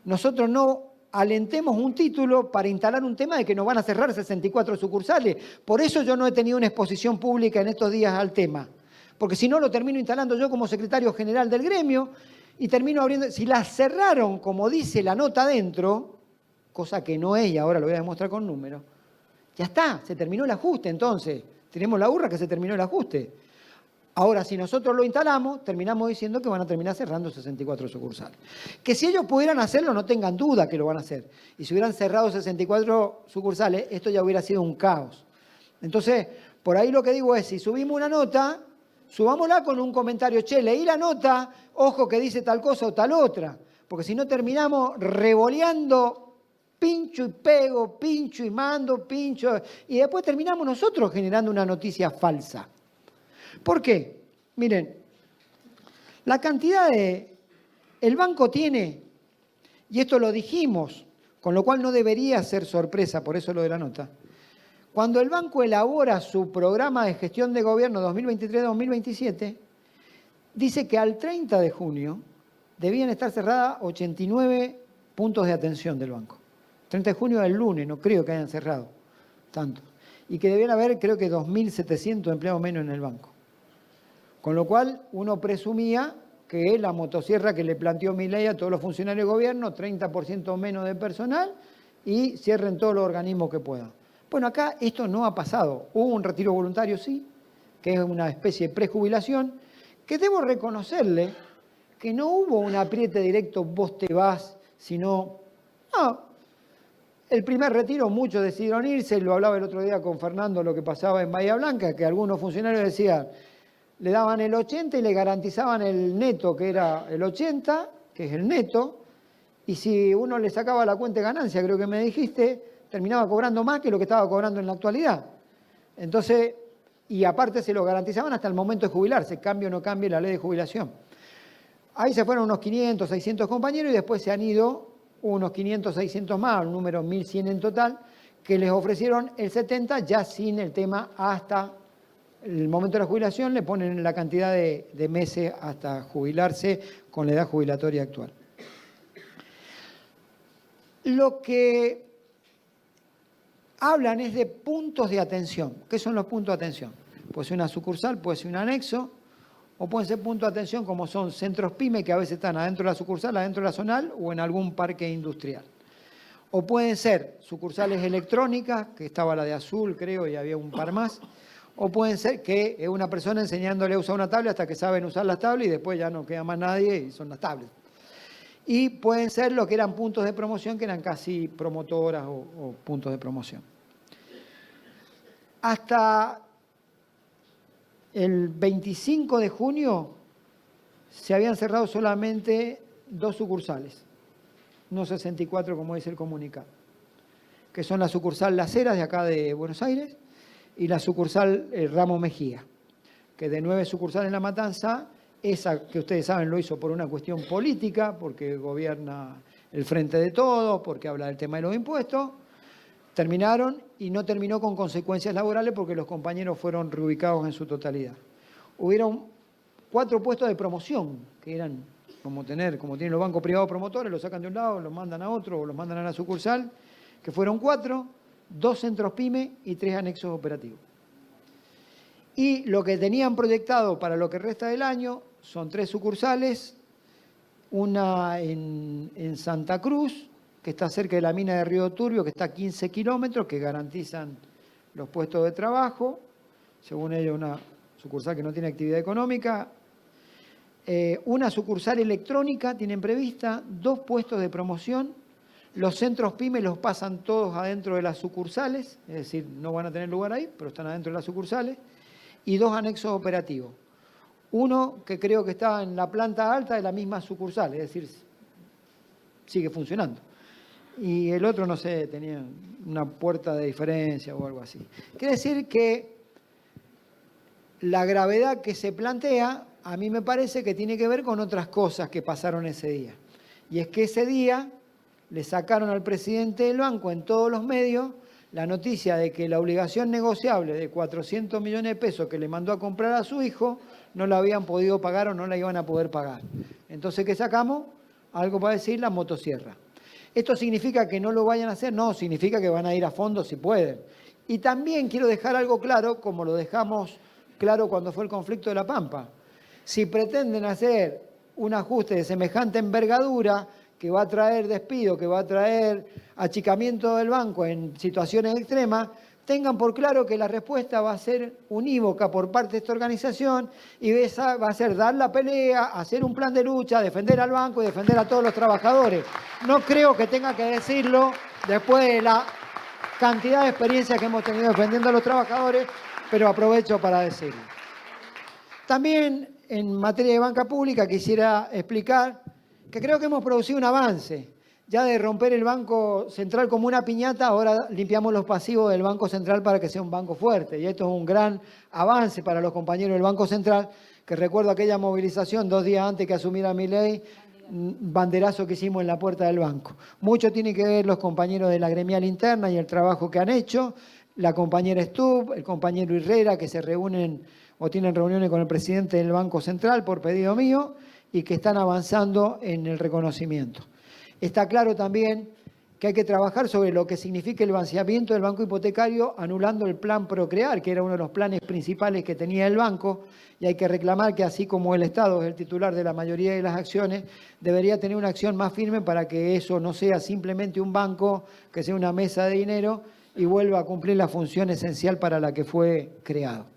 Speaker 1: Nosotros no alentemos un título para instalar un tema de que nos van a cerrar 64 sucursales. Por eso yo no he tenido una exposición pública en estos días al tema. Porque si no, lo termino instalando yo como secretario general del gremio y termino abriendo... Si la cerraron, como dice la nota adentro, cosa que no es, y ahora lo voy a demostrar con números, ya está, se terminó el ajuste entonces. Tenemos la burra que se terminó el ajuste. Ahora, si nosotros lo instalamos, terminamos diciendo que van a terminar cerrando 64 sucursales. Que si ellos pudieran hacerlo, no tengan duda que lo van a hacer. Y si hubieran cerrado 64 sucursales, esto ya hubiera sido un caos. Entonces, por ahí lo que digo es, si subimos una nota, subámosla con un comentario, che, leí la nota, ojo que dice tal cosa o tal otra. Porque si no terminamos revoleando pincho y pego, pincho y mando, pincho, y después terminamos nosotros generando una noticia falsa. ¿Por qué? Miren, la cantidad de... El banco tiene, y esto lo dijimos, con lo cual no debería ser sorpresa, por eso lo de la nota. Cuando el banco elabora su programa de gestión de gobierno 2023-2027, dice que al 30 de junio debían estar cerradas 89 puntos de atención del banco. 30 de junio es el lunes, no creo que hayan cerrado tanto. Y que debían haber, creo que 2.700 empleados menos en el banco. Con lo cual, uno presumía que la motosierra que le planteó Milei a todos los funcionarios de gobierno, 30% menos de personal y cierren todos los organismos que puedan. Bueno, acá esto no ha pasado. Hubo un retiro voluntario, sí, que es una especie de prejubilación, que debo reconocerle que no hubo un apriete directo, vos te vas, sino... No, el primer retiro muchos decidieron irse, lo hablaba el otro día con Fernando, lo que pasaba en Bahía Blanca, que algunos funcionarios decían... Le daban el 80 y le garantizaban el neto, que era el 80, que es el neto, y si uno le sacaba la cuenta de ganancia, creo que me dijiste, terminaba cobrando más que lo que estaba cobrando en la actualidad. Entonces, y aparte se lo garantizaban hasta el momento de jubilarse, cambie o no cambie la ley de jubilación. Ahí se fueron unos 500, 600 compañeros y después se han ido unos 500, 600 más, un número 1.100 en total, que les ofrecieron el 70 ya sin el tema hasta... el momento de la jubilación le ponen la cantidad de meses hasta jubilarse con la edad jubilatoria actual. Lo que hablan es de puntos de atención. ¿Qué son los puntos de atención? Puede ser una sucursal, puede ser un anexo, o pueden ser puntos de atención como son centros PYME, que a veces están adentro de la sucursal, adentro de la zonal o en algún parque industrial. o pueden ser sucursales electrónicas, que estaba la de Azul, creo, y había un par más, o pueden ser que es una persona enseñándole a usar una tablet hasta que saben usar las tablets y después ya no queda más nadie y son las tablets. Y pueden ser lo que eran puntos de promoción, que eran casi promotoras o puntos de promoción. Hasta el 25 de junio se habían cerrado solamente 2 sucursales, no 64 como dice el comunicado, que son la sucursal Las Heras de acá de Buenos Aires y la sucursal Ramos Mejía, que de 9 sucursales en La Matanza, esa que ustedes saben lo hizo por una cuestión política, porque gobierna el Frente de Todos, porque habla del tema de los impuestos, terminaron y no terminó con consecuencias laborales porque los compañeros fueron reubicados en su totalidad. Hubieron 4 puestos de promoción, que eran como tienen los bancos privados promotores, los sacan de un lado, los mandan a otro o los mandan a la sucursal, que fueron 4, 2 centros PYME y 3 anexos operativos. Y lo que tenían proyectado para lo que resta del año son 3 sucursales, una en Santa Cruz, que está cerca de la mina de Río Turbio, que está a 15 kilómetros, que garantizan los puestos de trabajo, según ellos una sucursal que no tiene actividad económica. Una sucursal electrónica tienen prevista, 2 puestos de promoción. Los centros PYME los pasan todos adentro de las sucursales, es decir, no van a tener lugar ahí, pero están adentro de las sucursales. Y 2 anexos operativos. Uno que creo que está en la planta alta de la misma sucursal, es decir, sigue funcionando. Y el otro, no sé, tenía una puerta de diferencia o algo así. Quiere decir que la gravedad que se plantea, a mí me parece que tiene que ver con otras cosas que pasaron ese día. Y es que ese día le sacaron al presidente del banco en todos los medios la noticia de que la obligación negociable de 400 millones de pesos que le mandó a comprar a su hijo no la habían podido pagar o no la iban a poder pagar. Entonces, ¿qué sacamos? Algo para decir, la motosierra. ¿Esto significa que no lo vayan a hacer? No, significa que van a ir a fondo si pueden. Y también quiero dejar algo claro, como lo dejamos claro cuando fue el conflicto de La Pampa. Si pretenden hacer un ajuste de semejante envergadura, que va a traer despido, que va a traer achicamiento del banco en situaciones extremas, tengan por claro que la respuesta va a ser unívoca por parte de esta organización y esa va a ser dar la pelea, hacer un plan de lucha, defender al banco y defender a todos los trabajadores. No creo que tenga que decirlo después de la cantidad de experiencia que hemos tenido defendiendo a los trabajadores, pero aprovecho para decirlo. También en materia de banca pública quisiera explicar que creo que hemos producido un avance. Ya de romper el Banco Central como una piñata, ahora limpiamos los pasivos del Banco Central para que sea un banco fuerte. Y esto es un gran avance para los compañeros del Banco Central, que recuerdo aquella movilización 2 días antes que asumiera Milei, banderazo que hicimos en la puerta del banco. Mucho tiene que ver los compañeros de la gremial interna y el trabajo que han hecho, la compañera Stubb, el compañero Herrera, que se reúnen o tienen reuniones con el presidente del Banco Central por pedido mío, y que están avanzando en el reconocimiento. Está claro también que hay que trabajar sobre lo que significa el vaciamiento del banco hipotecario, anulando el plan Procrear, que era uno de los planes principales que tenía el banco, y hay que reclamar que así como el Estado es el titular de la mayoría de las acciones, debería tener una acción más firme para que eso no sea simplemente un banco, que sea una mesa de dinero y vuelva a cumplir la función esencial para la que fue creado.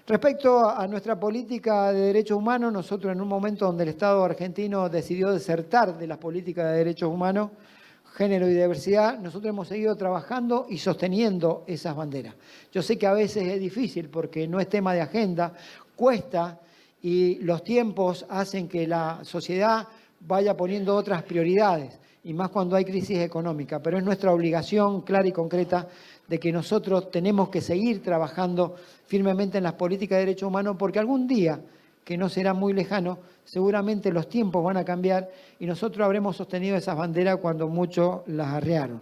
Speaker 1: Respecto a nuestra política de derechos humanos, nosotros en un momento donde el Estado argentino decidió desertar de las políticas de derechos humanos, género y diversidad, nosotros hemos seguido trabajando y sosteniendo esas banderas. Yo sé que a veces es difícil porque no es tema de agenda, cuesta y los tiempos hacen que la sociedad vaya poniendo otras prioridades, y más cuando hay crisis económica, pero es nuestra obligación clara y concreta de que nosotros tenemos que seguir trabajando firmemente en las políticas de derechos humanos, porque algún día, que no será muy lejano, seguramente los tiempos van a cambiar y nosotros habremos sostenido esas banderas cuando muchos las arrearon.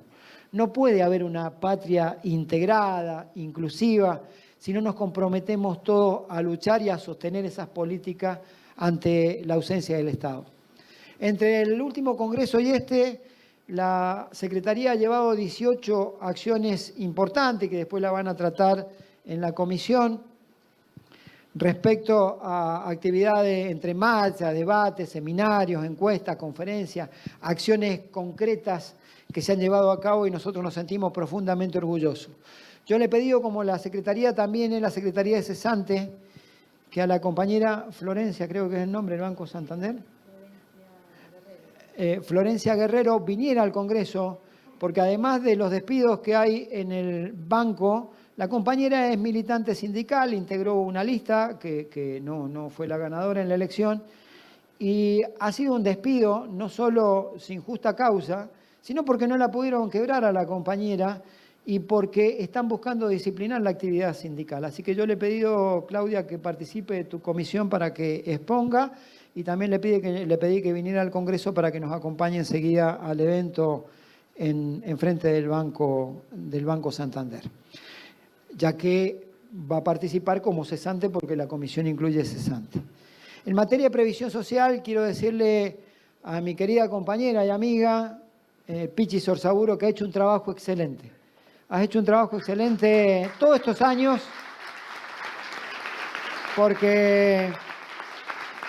Speaker 1: No puede haber una patria integrada, inclusiva, si no nos comprometemos todos a luchar y a sostener esas políticas ante la ausencia del Estado. Entre el último congreso y la Secretaría ha llevado 18 acciones importantes que después la van a tratar en la comisión. respecto a actividades entre marchas, debates, seminarios, encuestas, conferencias, acciones concretas que se han llevado a cabo y nosotros nos sentimos profundamente orgullosos. Yo le he pedido, como la Secretaría también es la Secretaría de Cesante, que a la compañera Florencia, creo que es el nombre del Banco Santander, Florencia Guerrero, viniera al Congreso, porque además de los despidos que hay en el banco, la compañera es militante sindical, integró una lista que no fue la ganadora en la elección, y ha sido un despido no solo sin justa causa, sino porque no la pudieron quebrar a la compañera y porque están buscando disciplinar la actividad sindical. Así que yo le he pedido, Claudia, que participe de tu comisión para que exponga, y también le pedí que viniera al Congreso para que nos acompañe enseguida al evento en frente del Banco Santander, ya que va a participar como cesante porque la comisión incluye cesante. En materia de previsión social, quiero decirle a mi querida compañera y amiga, Pichi Sorsaburo, que ha hecho un trabajo excelente. Has hecho un trabajo excelente todos estos años, porque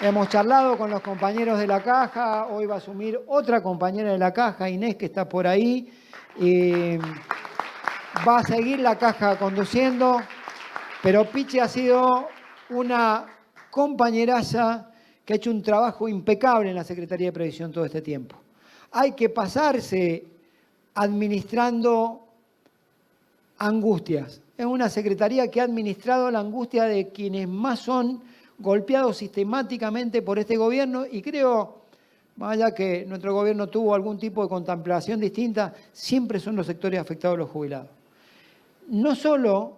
Speaker 1: hemos charlado con los compañeros de la Caja, hoy va a asumir otra compañera de la Caja, Inés, que está por ahí, y va a seguir la Caja conduciendo, pero Pichi ha sido una compañeraza que ha hecho un trabajo impecable en la Secretaría de Previsión todo este tiempo. Hay que pasarse administrando angustias. Es una secretaría que ha administrado la angustia de quienes más son golpeados sistemáticamente por este gobierno, y creo, más allá que nuestro gobierno tuvo algún tipo de contemplación distinta, siempre son los sectores afectados los jubilados. No solo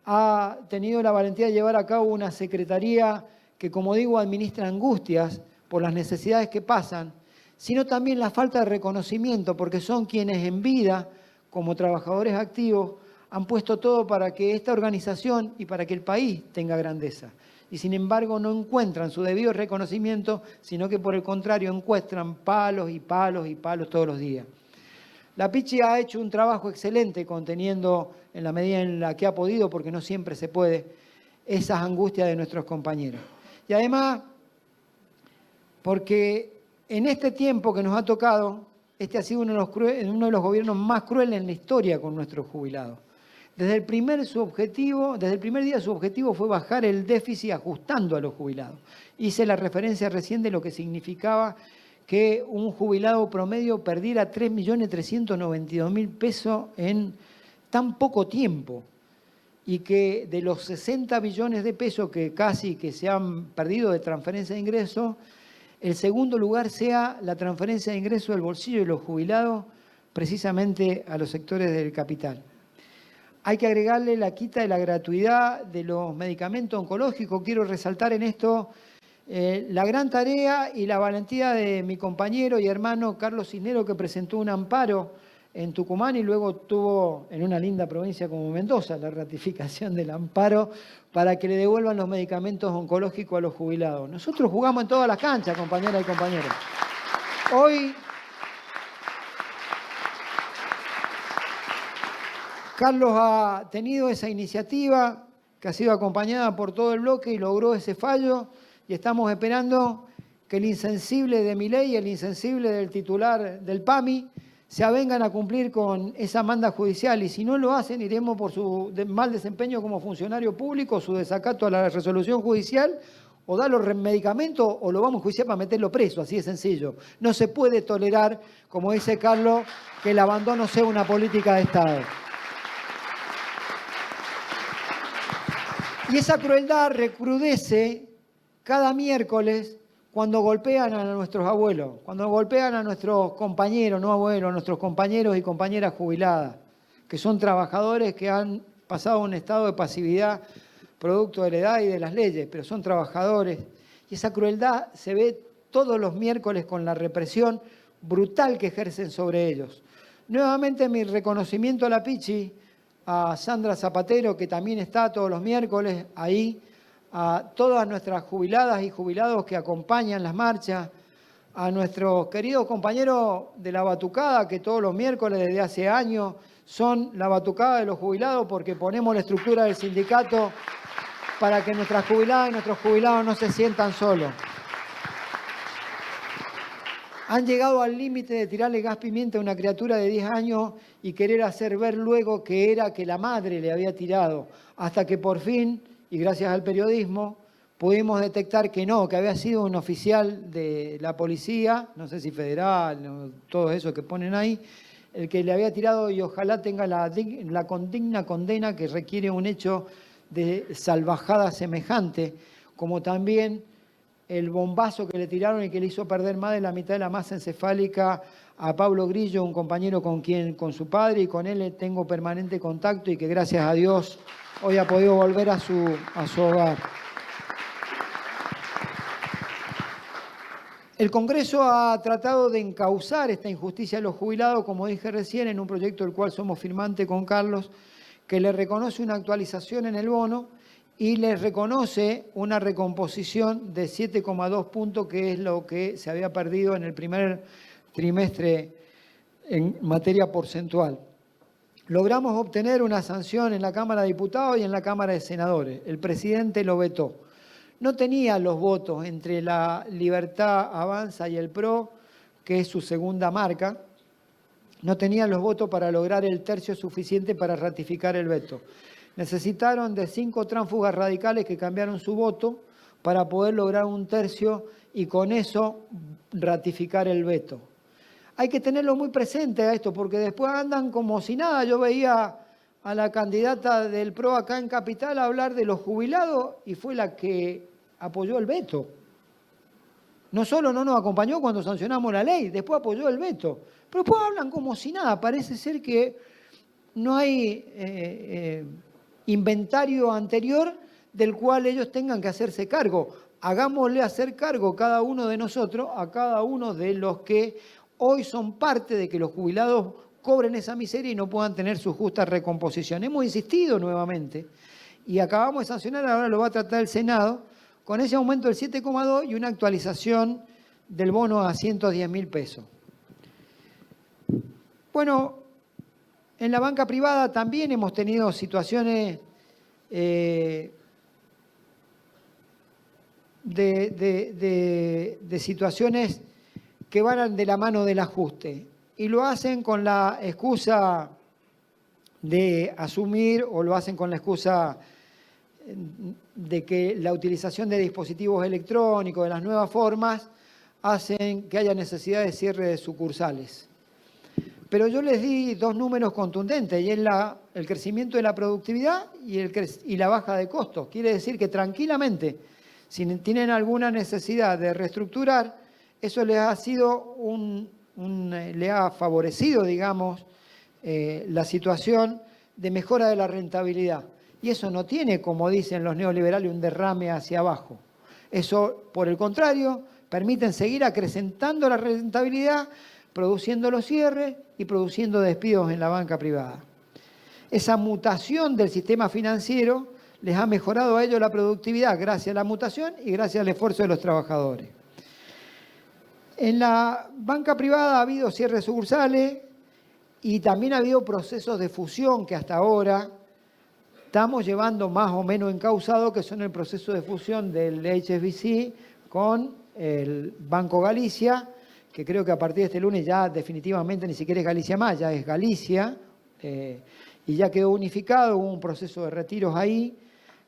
Speaker 1: ha tenido la valentía de llevar a cabo una secretaría que, como digo, administra angustias por las necesidades que pasan, sino también la falta de reconocimiento, porque son quienes en vida, como trabajadores activos, han puesto todo para que esta organización y para que el país tenga grandeza. Y sin embargo no encuentran su debido reconocimiento, sino que por el contrario encuentran palos y palos y palos todos los días. La Pichi ha hecho un trabajo excelente conteniendo, en la medida en la que ha podido, porque no siempre se puede, esas angustias de nuestros compañeros. Y además, porque en este tiempo que nos ha tocado, este ha sido uno de los gobiernos más crueles en la historia con nuestros jubilados. Desde el primer día su objetivo fue bajar el déficit ajustando a los jubilados. Hice la referencia recién de lo que significaba que un jubilado promedio perdiera 3.392.000 pesos en tan poco tiempo, y que de los 60 billones de pesos que casi que se han perdido de transferencia de ingresos, el segundo lugar sea la transferencia de ingresos del bolsillo de los jubilados precisamente a los sectores del capital. Hay que agregarle la quita de la gratuidad de los medicamentos oncológicos. Quiero resaltar en esto la gran tarea y la valentía de mi compañero y hermano Carlos Cisneros, que presentó un amparo en Tucumán y luego tuvo en una linda provincia como Mendoza la ratificación del amparo para que le devuelvan los medicamentos oncológicos a los jubilados. Nosotros jugamos en todas las canchas, compañeras y compañeros. Hoy Carlos ha tenido esa iniciativa que ha sido acompañada por todo el bloque y logró ese fallo, y estamos esperando que el insensible de Milei y el insensible del titular del PAMI se avengan a cumplir con esa manda judicial, y si no lo hacen, iremos por su mal desempeño como funcionario público, su desacato a la resolución judicial, o da los medicamentos o lo vamos a juiciar para meterlo preso, así de sencillo. No se puede tolerar, como dice Carlos, que el abandono sea una política de Estado. Y esa crueldad recrudece cada miércoles cuando golpean a nuestros abuelos, cuando golpean a nuestros compañeros, no abuelos, nuestros compañeros y compañeras jubiladas, que son trabajadores que han pasado un estado de pasividad producto de la edad y de las leyes, pero son trabajadores. Y esa crueldad se ve todos los miércoles con la represión brutal que ejercen sobre ellos. Nuevamente mi reconocimiento a la Pichi, a Sandra Zapatero, que también está todos los miércoles ahí, a todas nuestras jubiladas y jubilados que acompañan las marchas, a nuestros queridos compañeros de la Batucada, que todos los miércoles desde hace años son la Batucada de los jubilados, porque ponemos la estructura del sindicato para que nuestras jubiladas y nuestros jubilados no se sientan solos. Han llegado al límite de tirarle gas pimienta a una criatura de 10 años y querer hacer ver luego que era que la madre le había tirado, hasta que por fin, y gracias al periodismo, pudimos detectar que no, que había sido un oficial de la policía, no sé si federal, o todo eso que ponen ahí, el que le había tirado, y ojalá tenga la digna condena que requiere un hecho de salvajada semejante, como también el bombazo que le tiraron y que le hizo perder más de la mitad de la masa encefálica a Pablo Grillo, un compañero con su padre y con él tengo permanente contacto y que gracias a Dios hoy ha podido volver a su hogar. El Congreso ha tratado de encauzar esta injusticia a los jubilados, como dije recién, en un proyecto del cual somos firmantes con Carlos, que le reconoce una actualización en el bono y les reconoce una recomposición de 7,2 puntos, que es lo que se había perdido en el primer trimestre en materia porcentual. Logramos obtener una sanción en la Cámara de Diputados y en la Cámara de Senadores. El presidente lo vetó. No tenía los votos entre la Libertad Avanza y el PRO, que es su segunda marca. No tenían los votos para lograr el tercio suficiente para ratificar el veto. Necesitaron de 5 tránsfugas radicales que cambiaron su voto para poder lograr un tercio y con eso ratificar el veto. Hay que tenerlo muy presente a esto, porque después andan como si nada. Yo veía a la candidata del PRO acá en Capital hablar de los jubilados y fue la que apoyó el veto. No solo no nos acompañó cuando sancionamos la ley, después apoyó el veto. Pero después hablan como si nada. Parece ser que no hay inventario anterior del cual ellos tengan que hacerse cargo. Hagámosle hacer cargo cada uno de nosotros a cada uno de los que hoy son parte de que los jubilados cobren esa miseria y no puedan tener su justa recomposición. Hemos insistido nuevamente y acabamos de sancionar, ahora lo va a tratar el Senado, con ese aumento del 7,2 y una actualización del bono a 110.000 pesos. Bueno, en la banca privada también hemos tenido situaciones de situaciones que van de la mano del ajuste y lo hacen con la excusa de asumir o lo hacen con la excusa de que la utilización de dispositivos electrónicos, de las nuevas formas, hacen que haya necesidad de cierre de sucursales. Pero yo les di 2 números contundentes, y es el crecimiento de la productividad y la baja de costos. Quiere decir que tranquilamente, si tienen alguna necesidad de reestructurar, eso les ha sido le ha favorecido, digamos, la situación de mejora de la rentabilidad. Y eso no tiene, como dicen los neoliberales, un derrame hacia abajo. Eso, por el contrario, permiten seguir acrecentando la rentabilidad, produciendo los cierres y produciendo despidos en la banca privada. Esa mutación del sistema financiero les ha mejorado a ellos la productividad gracias a la mutación y gracias al esfuerzo de los trabajadores. En la banca privada ha habido cierres sucursales y también ha habido procesos de fusión que hasta ahora estamos llevando más o menos encauzados, que son el proceso de fusión del HSBC con el Banco Galicia, que creo que a partir de este lunes ya definitivamente ni siquiera es Galicia más, ya es Galicia, y ya quedó unificado, hubo un proceso de retiros ahí,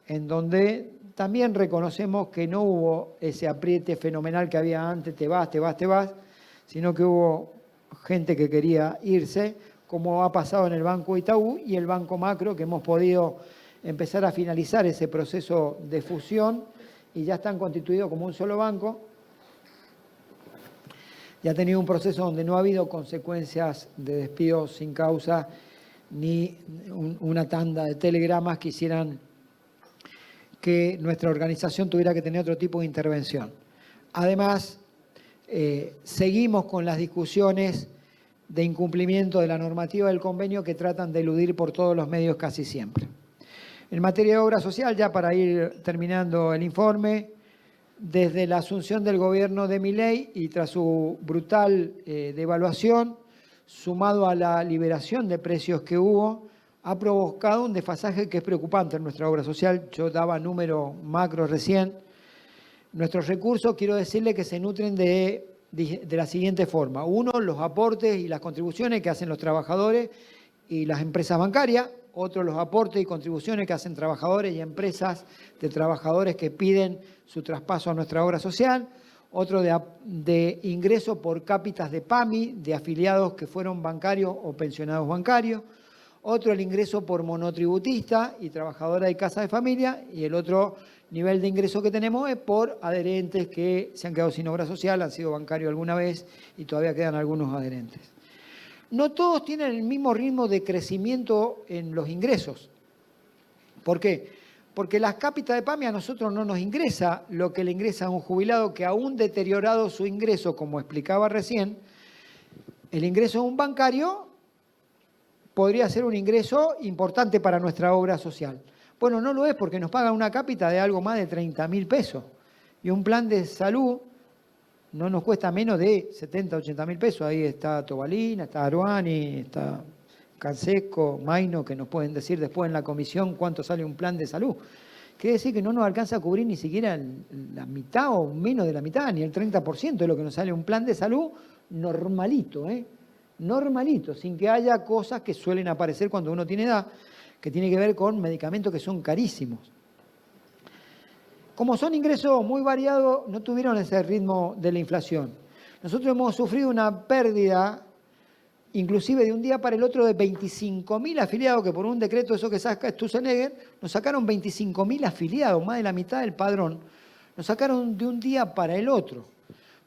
Speaker 1: en donde también reconocemos que no hubo ese apriete fenomenal que había antes, te vas, sino que hubo gente que quería irse, como ha pasado en el Banco Itaú y el Banco Macro, que hemos podido empezar a finalizar ese proceso de fusión y ya están constituidos como un solo banco. Ya ha tenido un proceso donde no ha habido consecuencias de despidos sin causa ni una tanda de telegramas que hicieran que nuestra organización tuviera que tener otro tipo de intervención. Además, seguimos con las discusiones de incumplimiento de la normativa del convenio que tratan de eludir por todos los medios casi siempre. En materia de obra social, ya para ir terminando el informe, desde la asunción del gobierno de Milei y tras su brutal devaluación, sumado a la liberación de precios que hubo, ha provocado un desfasaje que es preocupante en nuestra obra social. Yo daba números macros recién. Nuestros recursos, quiero decirle que se nutren de la siguiente forma. Uno, los aportes y las contribuciones que hacen los trabajadores y las empresas bancarias. Otro, los aportes y contribuciones que hacen trabajadores y empresas de trabajadores que piden su traspaso a nuestra obra social. Otro de ingreso por cápitas de PAMI, de afiliados que fueron bancarios o pensionados bancarios. Otro, el ingreso por monotributista y trabajadora de casa de familia. Y el otro nivel de ingreso que tenemos es por adherentes que se han quedado sin obra social, han sido bancarios alguna vez y todavía quedan algunos adherentes. No todos tienen el mismo ritmo de crecimiento en los ingresos. ¿Por qué? Porque las cápitas de PAMI a nosotros no nos ingresa lo que le ingresa a un jubilado que aún deteriorado su ingreso, como explicaba recién, el ingreso de un bancario podría ser un ingreso importante para nuestra obra social. Bueno, no lo es porque nos pagan una cápita de algo más de 30.000 pesos y un plan de salud no nos cuesta menos de 70, 80.000 pesos. Ahí está Tobalina, está Aruani, está Cansesco, Maino, que nos pueden decir después en la comisión cuánto sale un plan de salud. Quiere decir que no nos alcanza a cubrir ni siquiera la mitad o menos de la mitad, ni el 30% de lo que nos sale un plan de salud normalito, normalito, sin que haya cosas que suelen aparecer cuando uno tiene edad, que tiene que ver con medicamentos que son carísimos. Como son ingresos muy variados, no tuvieron ese ritmo de la inflación. Nosotros hemos sufrido una pérdida, inclusive de un día para el otro, de 25.000 afiliados, que por un decreto eso que saca Sturzenegger, nos sacaron 25.000 afiliados, más de la mitad del padrón, nos sacaron de un día para el otro.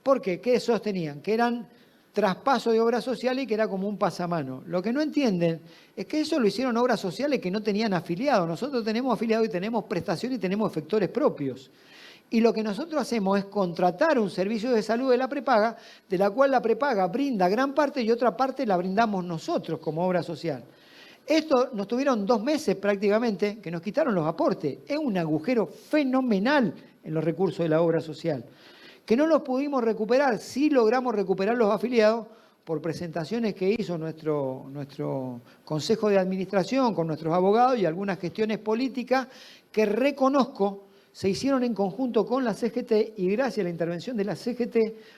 Speaker 1: ¿Por qué? ¿Qué sostenían? Que eran traspaso de obras sociales y que era como un pasamano. Lo que no entienden es que eso lo hicieron obras sociales que no tenían afiliados. Nosotros tenemos afiliados y tenemos prestaciones y tenemos efectores propios. Y lo que nosotros hacemos es contratar un servicio de salud de la prepaga, de la cual la prepaga brinda gran parte y otra parte la brindamos nosotros como obra social. Esto nos tuvieron 2 meses prácticamente que nos quitaron los aportes. Es un agujero fenomenal en los recursos de la obra social. Que no los pudimos recuperar, sí logramos recuperar los afiliados por presentaciones que hizo nuestro Consejo de Administración con nuestros abogados y algunas gestiones políticas que reconozco se hicieron en conjunto con la CGT y gracias a la intervención de la CGT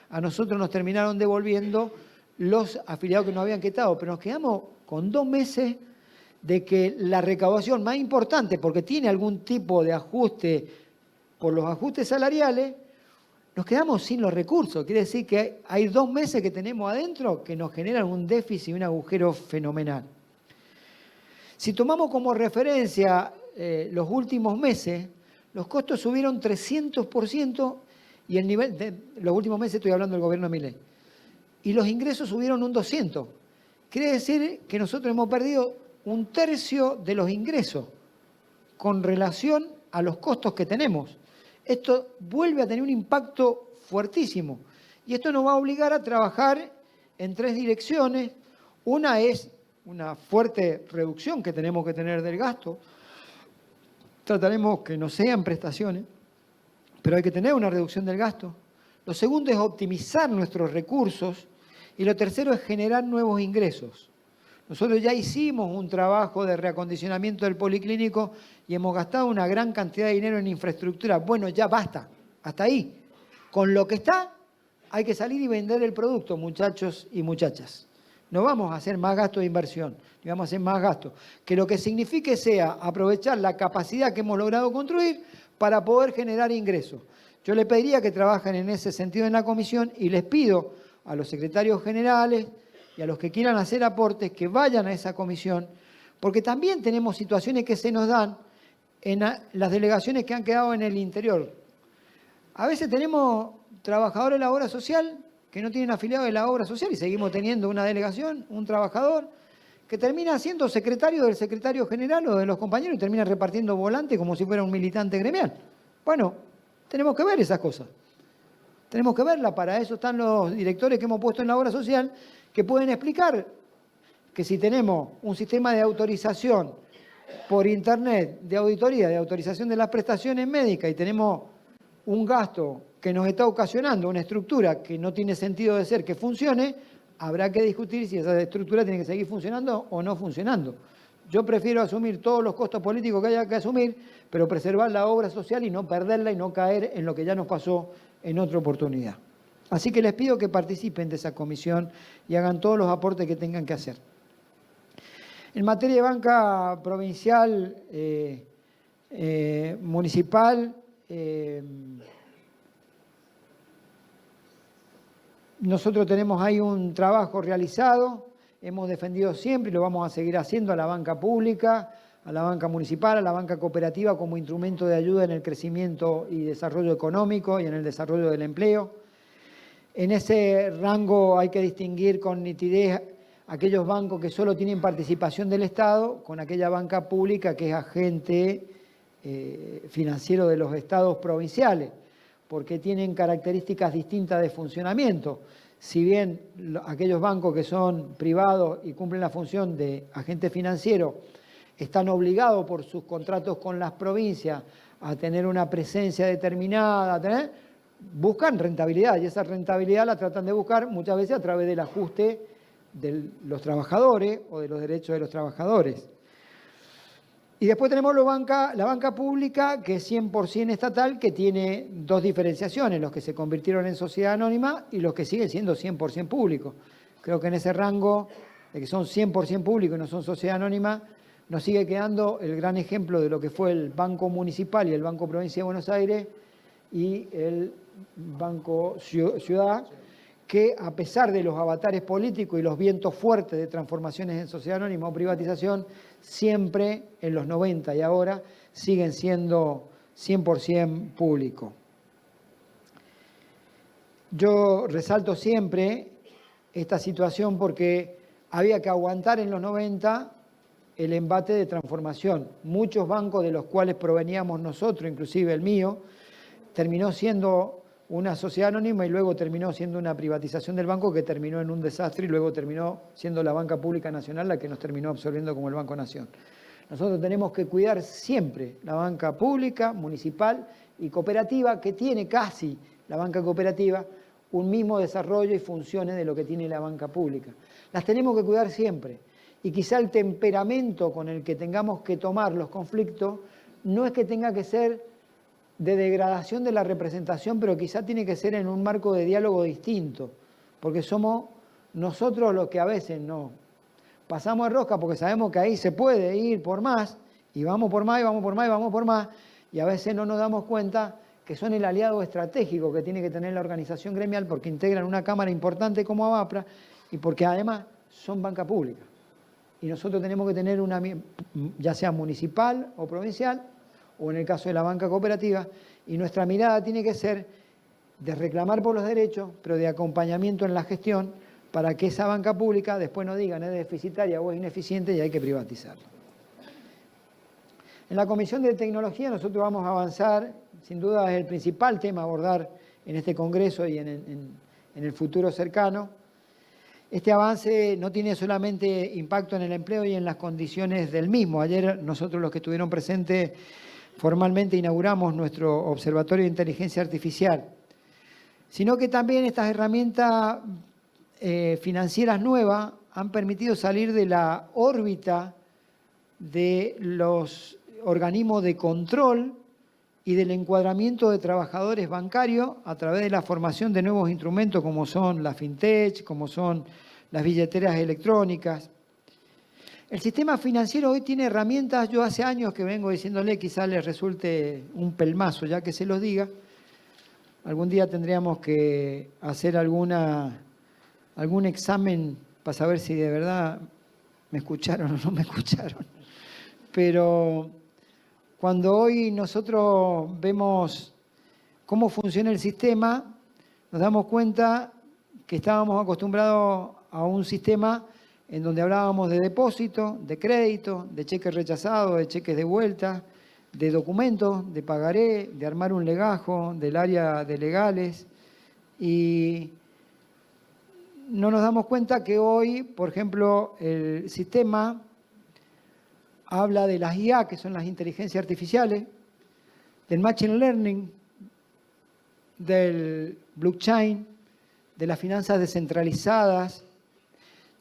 Speaker 1: a nosotros nos terminaron devolviendo los afiliados que nos habían quitado, pero nos quedamos con 2 meses de que la recaudación más importante, porque tiene algún tipo de ajuste por los ajustes salariales, nos quedamos sin los recursos. Quiere decir que hay 2 meses que tenemos adentro que nos generan un déficit y un agujero fenomenal. Si tomamos como referencia los últimos meses, los costos subieron 300% y el nivel de los últimos meses, estoy hablando del gobierno de Milei, y los ingresos subieron un 200%. Quiere decir que nosotros hemos perdido 1/3 de los ingresos con relación a los costos que tenemos. Esto vuelve a tener un impacto fuertísimo y esto nos va a obligar a trabajar en 3 direcciones. Una es una fuerte reducción que tenemos que tener del gasto. Trataremos que no sean prestaciones, pero hay que tener una reducción del gasto. Lo segundo es optimizar nuestros recursos y lo tercero es generar nuevos ingresos. Nosotros ya hicimos un trabajo de reacondicionamiento del policlínico y hemos gastado una gran cantidad de dinero en infraestructura. Bueno, ya basta, hasta ahí. Con lo que está, hay que salir y vender el producto, muchachos y muchachas. No vamos a hacer más gasto de inversión, ni vamos a hacer más gasto. Que lo que signifique sea aprovechar la capacidad que hemos logrado construir para poder generar ingresos. Yo les pediría que trabajen en ese sentido en la comisión y les pido a los secretarios generales y a los que quieran hacer aportes que vayan a esa comisión, porque también tenemos situaciones que se nos dan en las delegaciones que han quedado en el interior. A veces tenemos trabajadores de la obra social que no tienen afiliado de la obra social y seguimos teniendo una delegación, un trabajador que termina siendo secretario del secretario general o de los compañeros y termina repartiendo volantes como si fuera un militante gremial. Bueno, tenemos que ver esas cosas. Tenemos que verla, para eso están los directores que hemos puesto en la obra social que pueden explicar que si tenemos un sistema de autorización por internet, de auditoría, de autorización de las prestaciones médicas y tenemos un gasto que nos está ocasionando una estructura que no tiene sentido de ser que funcione, habrá que discutir si esa estructura tiene que seguir funcionando o no funcionando. Yo prefiero asumir todos los costos políticos que haya que asumir, pero preservar la obra social y no perderla y no caer en lo que ya nos pasó en otra oportunidad. Así que les pido que participen de esa comisión y hagan todos los aportes que tengan que hacer. En materia de banca provincial, municipal, nosotros tenemos ahí un trabajo realizado, hemos defendido siempre y lo vamos a seguir haciendo a la banca pública, a la banca municipal, a la banca cooperativa como instrumento de ayuda en el crecimiento y desarrollo económico y en el desarrollo del empleo. En ese rango hay que distinguir con nitidez aquellos bancos que solo tienen participación del Estado con aquella banca pública que es agente financiero de los estados provinciales, porque tienen características distintas de funcionamiento. Si bien aquellos bancos que son privados y cumplen la función de agente financiero están obligados por sus contratos con las provincias a tener una presencia determinada, buscan rentabilidad y esa rentabilidad la tratan de buscar muchas veces a través del ajuste de los trabajadores o de los derechos de los trabajadores. Y después tenemos la banca pública, que es 100% estatal, que tiene dos diferenciaciones, los que se convirtieron en sociedad anónima y los que siguen siendo 100% públicos. Creo que en ese rango de que son 100% públicos y no son sociedad anónima, nos sigue quedando el gran ejemplo de lo que fue el Banco Municipal y el Banco Provincia de Buenos Aires y el Banco Ciudad, que a pesar de los avatares políticos y los vientos fuertes de transformaciones en sociedad anónima o privatización, siempre en los 90 y ahora siguen siendo 100% públicos. Yo resalto siempre esta situación porque había que aguantar en los 90 el embate de transformación. Muchos bancos de los cuales proveníamos nosotros, inclusive el mío, terminó siendo una sociedad anónima y luego terminó siendo una privatización del banco que terminó en un desastre y luego terminó siendo la banca pública nacional la que nos terminó absorbiendo como el Banco Nación. Nosotros tenemos que cuidar siempre la banca pública, municipal y cooperativa, que tiene casi la banca cooperativa un mismo desarrollo y funciones de lo que tiene la banca pública. Las tenemos que cuidar siempre y quizá el temperamento con el que tengamos que tomar los conflictos no es que tenga que ser de degradación de la representación, pero quizá tiene que ser en un marco de diálogo distinto, porque somos nosotros los que a veces no pasamos de rosca porque sabemos que ahí se puede ir por más, y vamos por más, y vamos por más, y vamos por más, y a veces no nos damos cuenta que son el aliado estratégico que tiene que tener la organización gremial porque integran una cámara importante como ABAPRA y porque además son banca pública. Y nosotros tenemos que tener una, ya sea municipal o provincial, o en el caso de la banca cooperativa, y nuestra mirada tiene que ser de reclamar por los derechos, pero de acompañamiento en la gestión, para que esa banca pública después no digan es deficitaria o es ineficiente y hay que privatizarla. En la Comisión de Tecnología nosotros vamos a avanzar, sin duda es el principal tema a abordar en este Congreso y en el futuro cercano. Este avance no tiene solamente impacto en el empleo y en las condiciones del mismo. Ayer nosotros los que estuvieron presentes formalmente inauguramos nuestro Observatorio de Inteligencia Artificial, sino que también estas herramientas financieras nuevas han permitido salir de la órbita de los organismos de control y del encuadramiento de trabajadores bancarios a través de la formación de nuevos instrumentos como son la fintech, como son las billeteras electrónicas. El sistema financiero hoy tiene herramientas, yo hace años que vengo diciéndole, quizás les resulte un pelmazo ya que se los diga, algún día tendríamos que hacer algún examen para saber si de verdad me escucharon o no me escucharon. Pero cuando hoy nosotros vemos cómo funciona el sistema, nos damos cuenta que estábamos acostumbrados a un sistema en donde hablábamos de depósito, de crédito, de cheques rechazados, de cheques de vuelta, de documentos, de pagaré, de armar un legajo, del área de legales. Y no nos damos cuenta que hoy, por ejemplo, el sistema habla de las IA, que son las inteligencias artificiales, del machine learning, del blockchain, de las finanzas descentralizadas,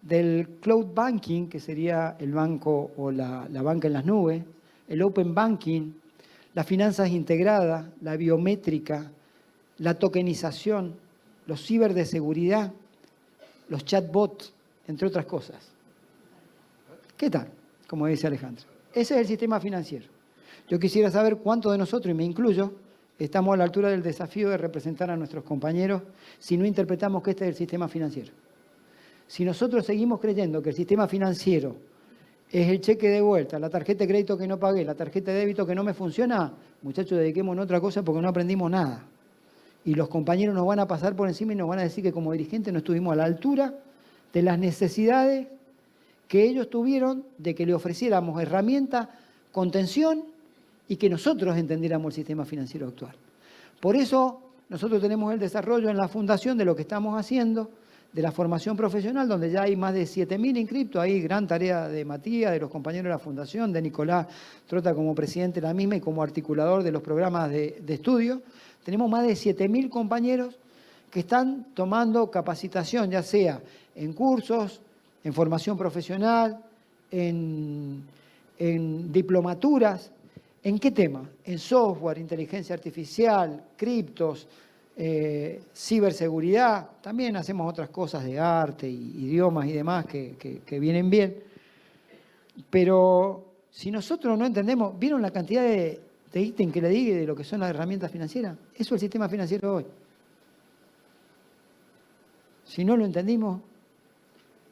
Speaker 1: del cloud banking, que sería el banco o la banca en las nubes, el open banking, las finanzas integradas, la biométrica, la tokenización, los ciber de seguridad, los chatbots, entre otras cosas. ¿Qué tal? Como dice Alejandro. Ese es el sistema financiero. Yo quisiera saber cuántos de nosotros, y me incluyo, estamos a la altura del desafío de representar a nuestros compañeros si no interpretamos que este es el sistema financiero. Si nosotros seguimos creyendo que el sistema financiero es el cheque de vuelta, la tarjeta de crédito que no pagué, la tarjeta de débito que no me funciona, muchachos, dediquémonos a otra cosa porque no aprendimos nada. Y los compañeros nos van a pasar por encima y nos van a decir que como dirigentes no estuvimos a la altura de las necesidades que ellos tuvieron de que le ofreciéramos herramientas, contención y que nosotros entendiéramos el sistema financiero actual. Por eso nosotros tenemos el desarrollo en la fundación de lo que estamos haciendo, de la formación profesional, donde ya hay más de 7.000 inscriptos. Hay gran tarea de Matías, de los compañeros de la fundación, de Nicolás Trota como presidente de la misma y como articulador de los programas de estudio. Tenemos más de 7.000 compañeros que están tomando capacitación, ya sea en cursos, en formación profesional, en diplomaturas. ¿En qué tema? En software, inteligencia artificial, criptos, ciberseguridad. También hacemos otras cosas de arte, idiomas y demás que vienen bien. Pero si nosotros no entendemos, ¿vieron la cantidad de ítem que le diga de lo que son las herramientas financieras? Eso es el sistema financiero hoy. Si no lo entendimos,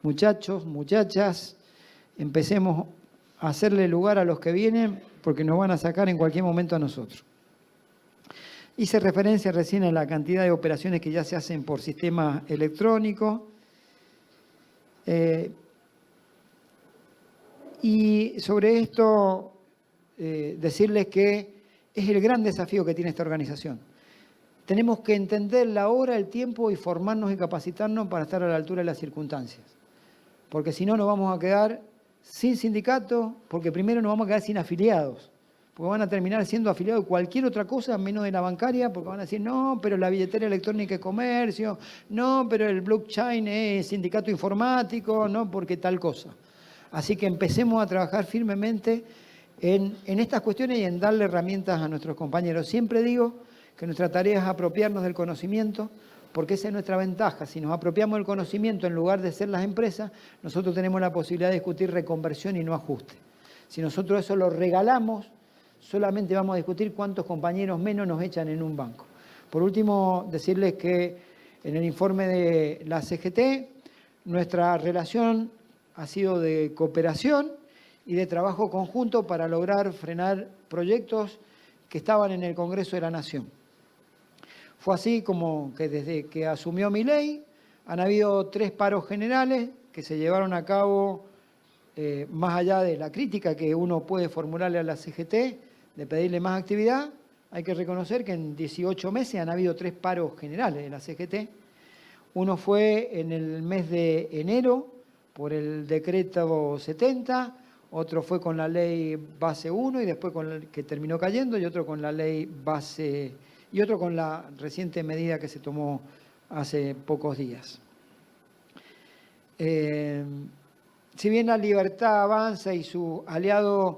Speaker 1: muchachos, muchachas, empecemos a hacerle lugar a los que vienen porque nos van a sacar en cualquier momento a nosotros. Hice referencia recién a la cantidad de operaciones que ya se hacen por sistema electrónico. Y sobre esto, decirles que es el gran desafío que tiene esta organización. Tenemos que entender la hora, el tiempo y formarnos y capacitarnos para estar a la altura de las circunstancias. Porque si no, nos vamos a quedar sin sindicato, porque primero nos vamos a quedar sin afiliados. Porque van a terminar siendo afiliados de cualquier otra cosa, menos de la bancaria, porque van a decir, no, pero la billetera electrónica es comercio, no, pero el blockchain es sindicato informático, no, porque tal cosa. Así que empecemos a trabajar firmemente en estas cuestiones y en darle herramientas a nuestros compañeros. Siempre digo que nuestra tarea es apropiarnos del conocimiento, porque esa es nuestra ventaja. Si nos apropiamos del conocimiento en lugar de ser las empresas, nosotros tenemos la posibilidad de discutir reconversión y no ajuste. Si nosotros eso lo regalamos, solamente vamos a discutir cuántos compañeros menos nos echan en un banco. Por último, decirles que en el informe de la CGT, nuestra relación ha sido de cooperación y de trabajo conjunto para lograr frenar proyectos que estaban en el Congreso de la Nación. Fue así como que desde que asumió Milei han habido 3 paros generales que se llevaron a cabo más allá de la crítica que uno puede formularle a la CGT, de pedirle más actividad. Hay que reconocer que en 18 meses han habido 3 paros generales de la CGT. Uno fue en el mes de enero por el decreto 70, otro fue con la ley base 1 y después con el que terminó cayendo, y otro con la ley base y otro con la reciente medida que se tomó hace pocos días. Si bien la Libertad Avanza y sus aliados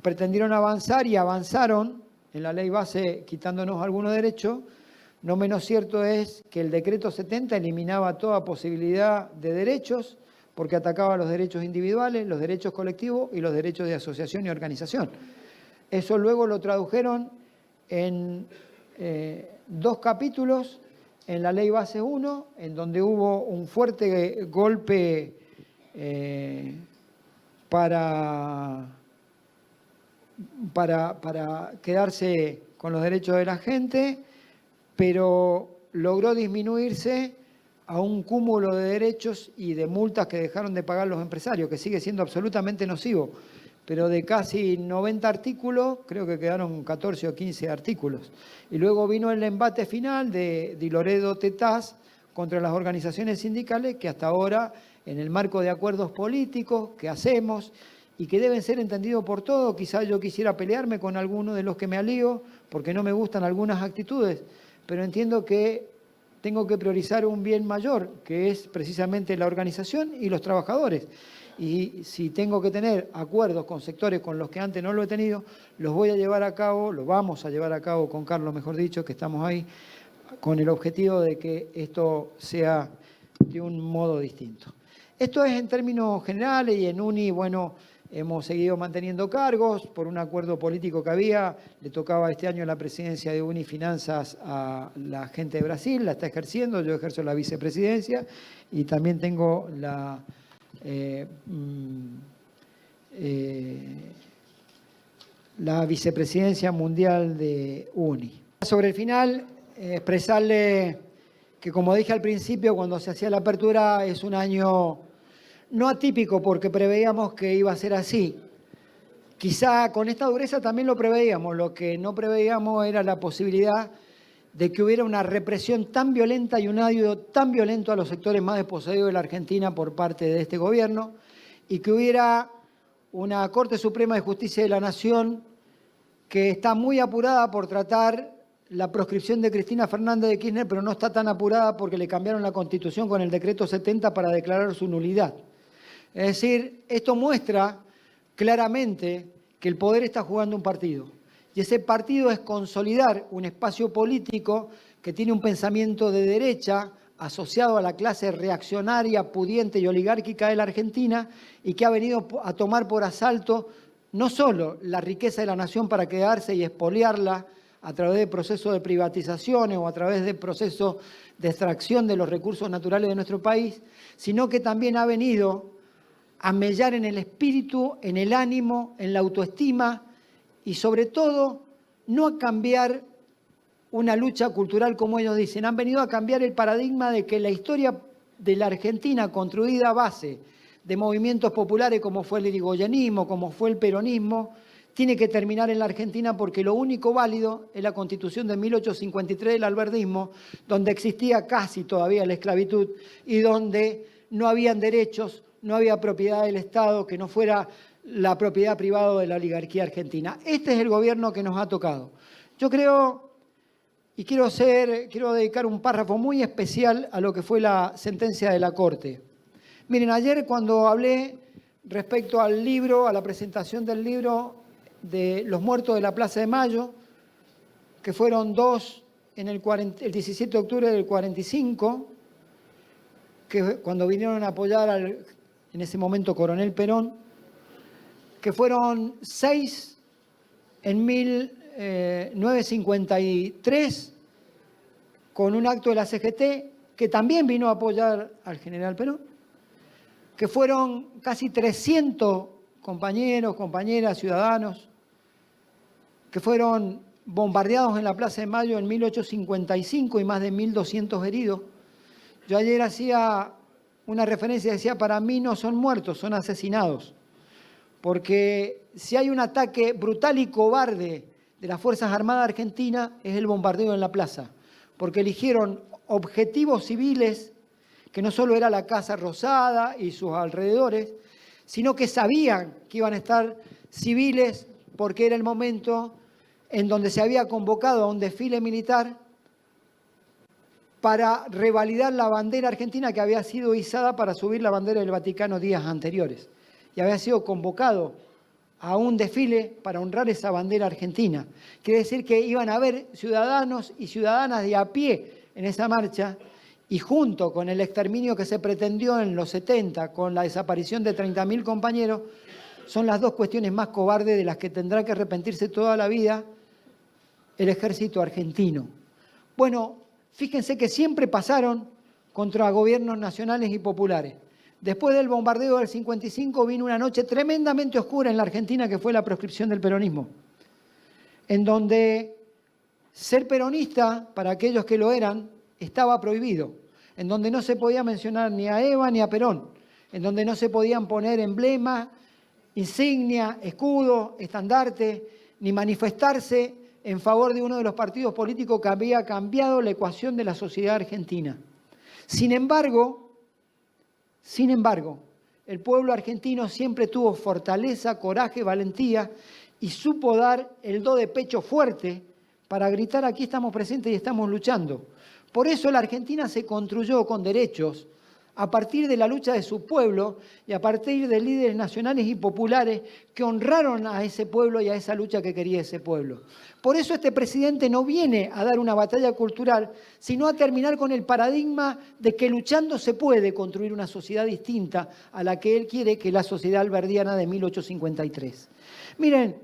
Speaker 1: pretendieron avanzar y avanzaron en la ley base quitándonos algunos derechos, no menos cierto es que el decreto 70 eliminaba toda posibilidad de derechos porque atacaba los derechos individuales, los derechos colectivos y los derechos de asociación y organización. Eso luego lo tradujeron en 2 capítulos en la ley base 1, en donde hubo un fuerte golpe para quedarse con los derechos de la gente, pero logró disminuirse a un cúmulo de derechos y de multas que dejaron de pagar los empresarios, que sigue siendo absolutamente nocivo. Pero de casi 90 artículos, creo que quedaron 14 o 15 artículos. Y luego vino el embate final de Di Loredo Tetaz contra las organizaciones sindicales, que hasta ahora, en el marco de acuerdos políticos que hacemos y que deben ser entendidos por todos, quizás yo quisiera pelearme con alguno de los que me alío, porque no me gustan algunas actitudes, pero entiendo que tengo que priorizar un bien mayor, que es precisamente la organización y los trabajadores. Y si tengo que tener acuerdos con sectores con los que antes no lo he tenido, los voy a llevar a cabo, lo vamos a llevar a cabo con Carlos, mejor dicho, que estamos ahí, con el objetivo de que esto sea de un modo distinto. Esto es en términos generales y en UNI, bueno, hemos seguido manteniendo cargos por un acuerdo político que había. Le tocaba este año la presidencia de UNI Finanzas a la gente de Brasil, la está ejerciendo, yo ejerzo la vicepresidencia y también tengo la vicepresidencia mundial de UNI. Sobre el final, expresarle que, como dije al principio, cuando se hacía la apertura, es un año no atípico porque preveíamos que iba a ser así. Quizá con esta dureza también lo preveíamos, lo que no preveíamos era la posibilidad de que hubiera una represión tan violenta y un odio tan violento a los sectores más desposeídos de la Argentina por parte de este gobierno y que hubiera una Corte Suprema de Justicia de la Nación que está muy apurada por tratar la proscripción de Cristina Fernández de Kirchner, pero no está tan apurada porque le cambiaron la Constitución con el decreto 70 para declarar su nulidad. Es decir, esto muestra claramente que el poder está jugando un partido. Y ese partido es consolidar un espacio político que tiene un pensamiento de derecha asociado a la clase reaccionaria, pudiente y oligárquica de la Argentina y que ha venido a tomar por asalto no solo la riqueza de la nación para quedarse y expoliarla a través de procesos de privatizaciones o a través de procesos de extracción de los recursos naturales de nuestro país, sino que también ha venido a mellar en el espíritu, en el ánimo, en la autoestima y sobre todo no a cambiar una lucha cultural como ellos dicen. Han venido a cambiar el paradigma de que la historia de la Argentina construida a base de movimientos populares como fue el irigoyenismo, como fue el peronismo, tiene que terminar en la Argentina porque lo único válido es la Constitución de 1853 del albertismo, donde existía casi todavía la esclavitud y donde no habían derechos, no había propiedad del Estado que no fuera la propiedad privada de la oligarquía argentina. Este es el gobierno que nos ha tocado. Yo creo, y quiero dedicar un párrafo muy especial a lo que fue la sentencia de la Corte. Miren, ayer cuando hablé respecto al libro, a la presentación del libro de los muertos de la Plaza de Mayo, que fueron dos en el 17 de octubre del 45, que cuando vinieron a apoyar en ese momento coronel Perón, que fueron 6 en 1953, con un acto de la CGT, que también vino a apoyar al general Perón, que fueron casi 300 compañeros, compañeras, ciudadanos, que fueron bombardeados en la Plaza de Mayo en 1855 y más de 1.200 heridos. Yo ayer hacía una referencia, decía, para mí no son muertos, son asesinados. Porque si hay un ataque brutal y cobarde de las Fuerzas Armadas Argentinas, es el bombardeo en la plaza. Porque eligieron objetivos civiles, que no solo era la Casa Rosada y sus alrededores, sino que sabían que iban a estar civiles porque era el momento en donde se había convocado a un desfile militar para revalidar la bandera argentina que había sido izada para subir la bandera del Vaticano días anteriores. Y había sido convocado a un desfile para honrar esa bandera argentina. Quiere decir que iban a haber ciudadanos y ciudadanas de a pie en esa marcha y junto con el exterminio que se pretendió en los 70, con la desaparición de 30.000 compañeros, son las dos cuestiones más cobardes de las que tendrá que arrepentirse toda la vida el ejército argentino. Bueno, fíjense que siempre pasaron contra gobiernos nacionales y populares. Después del bombardeo del 55 vino una noche tremendamente oscura en la Argentina que fue la proscripción del peronismo, en donde ser peronista, para aquellos que lo eran, estaba prohibido, en donde no se podía mencionar ni a Eva ni a Perón, en donde no se podían poner emblemas, insignia, escudo, estandarte, ni manifestarse en favor de uno de los partidos políticos que había cambiado la ecuación de la sociedad argentina. Sin embargo, el pueblo argentino siempre tuvo fortaleza, coraje, valentía y supo dar el do de pecho fuerte para gritar: aquí estamos presentes y estamos luchando. Por eso la Argentina se construyó con derechos a partir de la lucha de su pueblo y a partir de líderes nacionales y populares que honraron a ese pueblo y a esa lucha que quería ese pueblo. Por eso este presidente no viene a dar una batalla cultural, sino a terminar con el paradigma de que luchando se puede construir una sociedad distinta a la que él quiere, que es la sociedad alberdiana de 1853. Miren,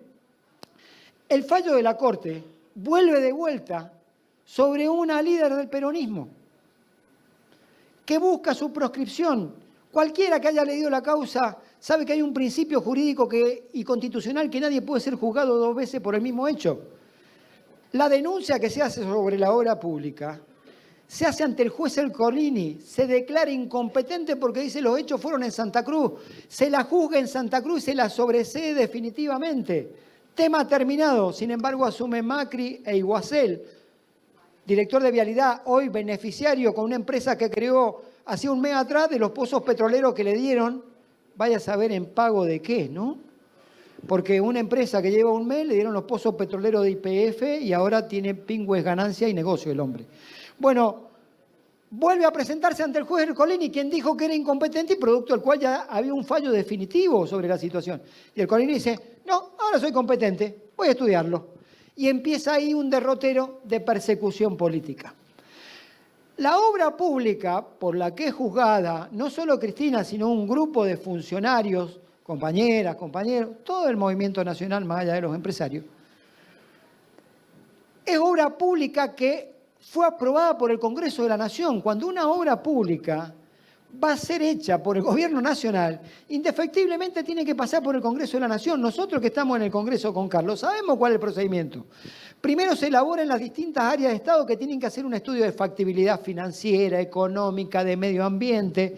Speaker 1: el fallo de la Corte vuelve de vuelta sobre una líder del peronismo que busca su proscripción. Cualquiera que haya leído la causa sabe que hay un principio jurídico y constitucional que nadie puede ser juzgado dos veces por el mismo hecho. La denuncia que se hace sobre la obra pública se hace ante el juez Ercolini, se declara incompetente porque dice los hechos fueron en Santa Cruz, se la juzga en Santa Cruz y se la sobresee definitivamente. Tema terminado, sin embargo asume Macri e Iguacel, director de Vialidad, hoy beneficiario con una empresa que creó hace un mes atrás de los pozos petroleros que le dieron, vaya a saber en pago de qué, ¿no? Porque una empresa que lleva un mes le dieron los pozos petroleros de YPF y ahora tiene pingües ganancia y negocio el hombre. Bueno, vuelve a presentarse ante el juez Ercolini, quien dijo que era incompetente y producto del cual ya había un fallo definitivo sobre la situación. Y Ercolini dice, no, ahora soy competente, voy a estudiarlo. Y empieza ahí un derrotero de persecución política. La obra pública por la que es juzgada, no solo Cristina, sino un grupo de funcionarios, compañeras, compañeros, todo el movimiento nacional, más allá de los empresarios, es obra pública que fue aprobada por el Congreso de la Nación. Cuando una obra pública va a ser hecha por el Gobierno Nacional, indefectiblemente tiene que pasar por el Congreso de la Nación. Nosotros que estamos en el Congreso con Carlos sabemos cuál es el procedimiento. Primero se elabora en las distintas áreas de Estado que tienen que hacer un estudio de factibilidad financiera, económica, de medio ambiente.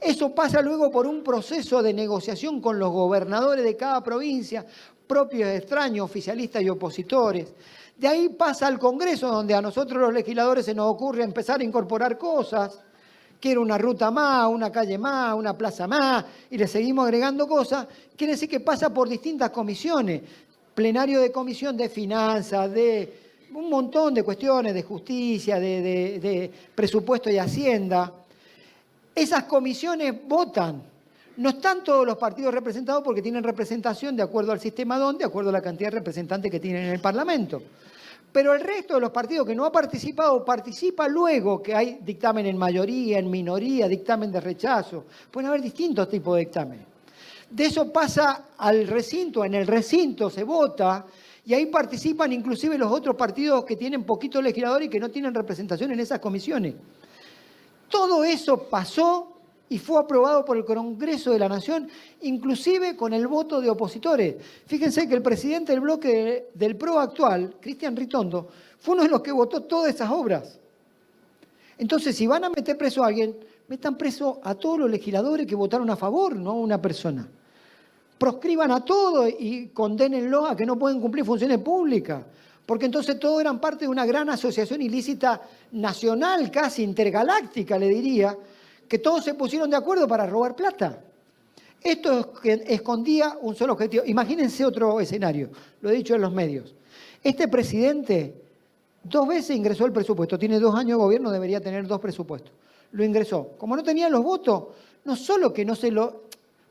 Speaker 1: Eso pasa luego por un proceso de negociación con los gobernadores de cada provincia, propios, extraños, oficialistas y opositores. De ahí pasa al Congreso, donde a nosotros los legisladores se nos ocurre empezar a incorporar cosas. Quiero una ruta más, una calle más, una plaza más, y le seguimos agregando cosas. Quiere decir que pasa por distintas comisiones. Plenario de comisión de finanzas, de un montón de cuestiones, de justicia, de presupuesto y hacienda. Esas comisiones votan. No están todos los partidos representados porque tienen representación de acuerdo al sistema DON, de acuerdo a la cantidad de representantes que tienen en el Parlamento. Pero el resto de los partidos que no ha participado, participa luego que hay dictamen en mayoría, en minoría, dictamen de rechazo. Pueden haber distintos tipos de dictámenes. De eso pasa al recinto, en el recinto se vota y ahí participan inclusive los otros partidos que tienen poquitos legisladores y que no tienen representación en esas comisiones. Todo eso pasó y fue aprobado por el Congreso de la Nación, inclusive con el voto de opositores. Fíjense que el presidente del bloque del PRO actual, Cristian Ritondo, fue uno de los que votó todas esas obras. Entonces, si van a meter preso a alguien, metan preso a todos los legisladores que votaron a favor, no a una persona. Proscriban a todos y condénenlo a que no pueden cumplir funciones públicas. Porque entonces todos eran parte de una gran asociación ilícita nacional, casi intergaláctica, le diría, que todos se pusieron de acuerdo para robar plata. Esto escondía un solo objetivo. Imagínense otro escenario, lo he dicho en los medios. Este presidente 2 veces ingresó el presupuesto, tiene 2 años de gobierno, debería tener 2 presupuestos. Lo ingresó. Como no tenía los votos, no solo que no se lo...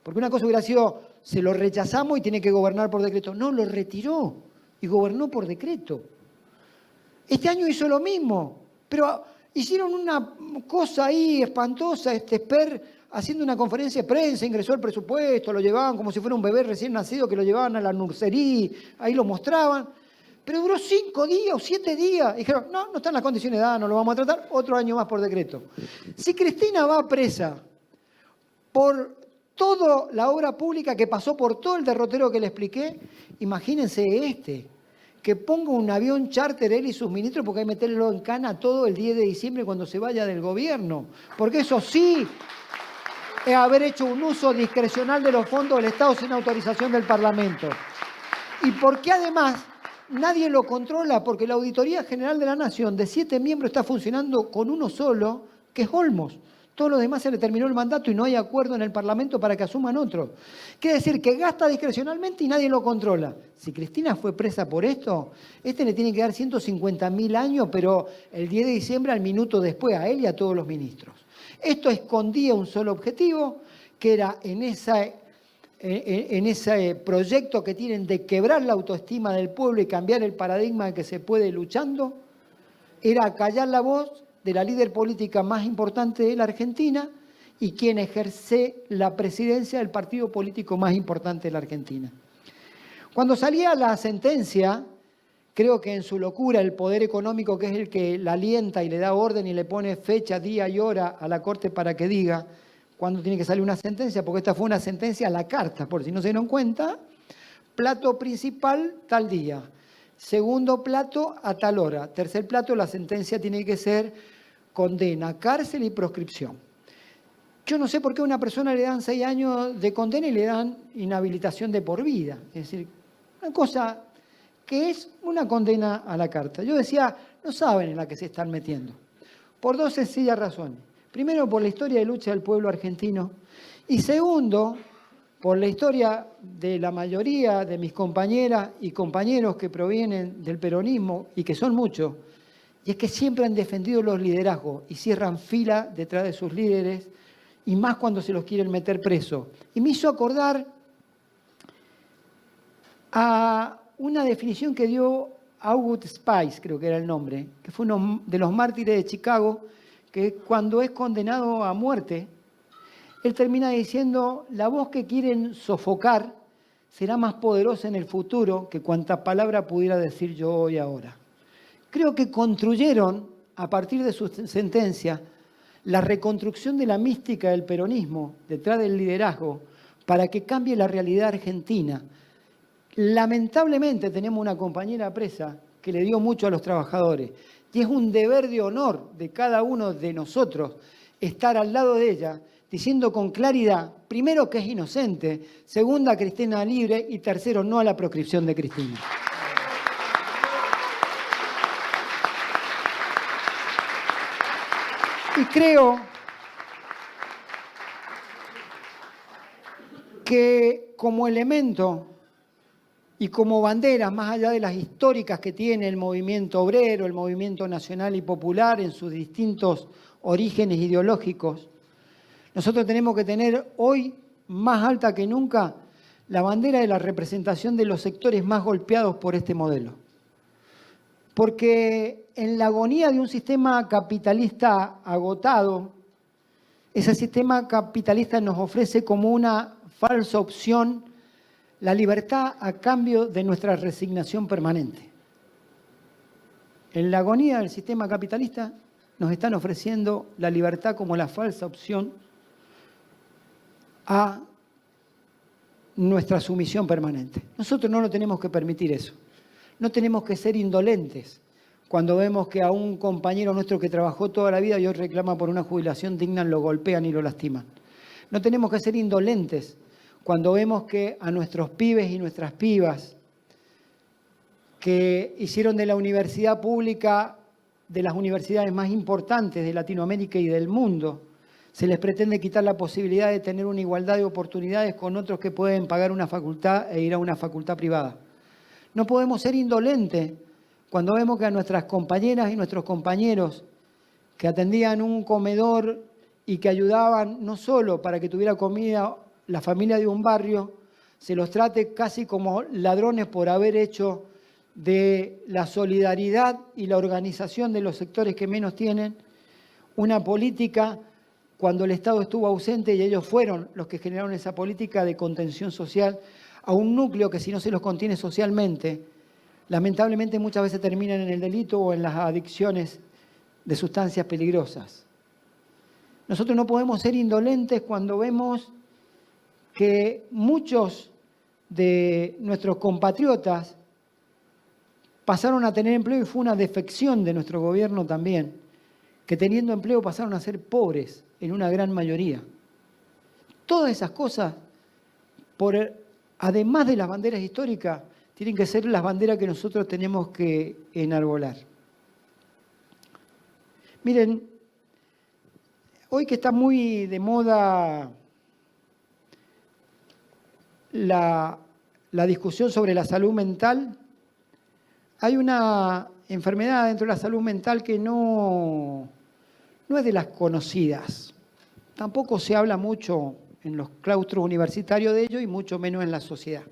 Speaker 1: Porque una cosa hubiera sido, se lo rechazamos y tiene que gobernar por decreto. No, lo retiró y gobernó por decreto. Este año hizo lo mismo, pero hicieron una cosa ahí espantosa, Esper haciendo una conferencia de prensa, ingresó el presupuesto, lo llevaban como si fuera un bebé recién nacido que lo llevaban a la nursería, ahí lo mostraban, pero duró 5 días o 7 días. Dijeron, no están las condiciones de edad, no lo vamos a tratar, otro año más por decreto. Si Cristina va presa por toda la obra pública que pasó por todo el derrotero que le expliqué, imagínense que ponga un avión charter él y sus ministros porque hay que meterlo en cana todo el 10 de diciembre cuando se vaya del gobierno. Porque eso sí es haber hecho un uso discrecional de los fondos del Estado sin autorización del Parlamento. Y porque además nadie lo controla, porque la Auditoría General de la Nación de 7 miembros está funcionando con uno solo, que es Olmos. Todos los demás se le terminó el mandato y no hay acuerdo en el Parlamento para que asuman otro. Quiere decir que gasta discrecionalmente y nadie lo controla. Si Cristina fue presa por esto, le tiene que dar 150.000 años, pero el 10 de diciembre al minuto después, a él y a todos los ministros. Esto escondía un solo objetivo, que era en ese proyecto que tienen de quebrar la autoestima del pueblo y cambiar el paradigma de que se puede luchando, era callar la voz de la líder política más importante de la Argentina y quien ejerce la presidencia del partido político más importante de la Argentina. Cuando salía la sentencia, creo que en su locura el poder económico, que es el que la alienta y le da orden y le pone fecha, día y hora a la Corte para que diga cuándo tiene que salir una sentencia, porque esta fue una sentencia a la carta, por si no se dieron cuenta, plato principal tal día. Segundo plato, a tal hora. Tercer plato, la sentencia tiene que ser condena, cárcel y proscripción. Yo no sé por qué a una persona le dan 6 años de condena y le dan inhabilitación de por vida. Es decir, una cosa que es una condena a la carta. Yo decía, no saben en la que se están metiendo. Por 2 sencillas razones. Primero, por la historia de lucha del pueblo argentino. Y segundo, por la historia de la mayoría de mis compañeras y compañeros que provienen del peronismo, y que son muchos, y es que siempre han defendido los liderazgos y cierran fila detrás de sus líderes, y más cuando se los quieren meter preso. Y me hizo acordar a una definición que dio August Spice, creo que era el nombre, que fue uno de los mártires de Chicago, que cuando es condenado a muerte, él termina diciendo, la voz que quieren sofocar será más poderosa en el futuro que cuanta palabra pudiera decir yo hoy ahora. Creo que construyeron, a partir de su sentencia, la reconstrucción de la mística del peronismo detrás del liderazgo para que cambie la realidad argentina. Lamentablemente tenemos una compañera presa que le dio mucho a los trabajadores y es un deber de honor de cada uno de nosotros estar al lado de ella diciendo con claridad, primero, que es inocente, segunda, Cristina libre y tercero, no a la proscripción de Cristina. Y creo que como elemento y como bandera, más allá de las históricas que tiene el movimiento obrero, el movimiento nacional y popular en sus distintos orígenes ideológicos, nosotros tenemos que tener hoy, más alta que nunca, la bandera de la representación de los sectores más golpeados por este modelo. Porque en la agonía de un sistema capitalista agotado, ese sistema capitalista nos ofrece como una falsa opción la libertad a cambio de nuestra resignación permanente. En la agonía del sistema capitalista nos están ofreciendo la libertad como la falsa opción a nuestra sumisión permanente. Nosotros no lo tenemos que permitir eso. No tenemos que ser indolentes cuando vemos que a un compañero nuestro que trabajó toda la vida y hoy reclama por una jubilación digna, lo golpean y lo lastiman. No tenemos que ser indolentes cuando vemos que a nuestros pibes y nuestras pibas que hicieron de la universidad pública de las universidades más importantes de Latinoamérica y del mundo, se les pretende quitar la posibilidad de tener una igualdad de oportunidades con otros que pueden pagar una facultad e ir a una facultad privada. No podemos ser indolentes cuando vemos que a nuestras compañeras y nuestros compañeros que atendían un comedor y que ayudaban no solo para que tuviera comida la familia de un barrio, se los trate casi como ladrones por haber hecho de la solidaridad y la organización de los sectores que menos tienen una política cuando el Estado estuvo ausente y ellos fueron los que generaron esa política de contención social a un núcleo que si no se los contiene socialmente, lamentablemente muchas veces terminan en el delito o en las adicciones de sustancias peligrosas. Nosotros no podemos ser indolentes cuando vemos que muchos de nuestros compatriotas pasaron a tener empleo y fue una defección de nuestro gobierno también, que teniendo empleo pasaron a ser pobres en una gran mayoría. Todas esas cosas, además de las banderas históricas, tienen que ser las banderas que nosotros tenemos que enarbolar. Miren, Hoy que está muy de moda la discusión sobre la salud mental, hay una enfermedad dentro de la salud mental que no es de las conocidas. Tampoco se habla mucho en los claustros universitarios de ello y mucho menos en la sociedad.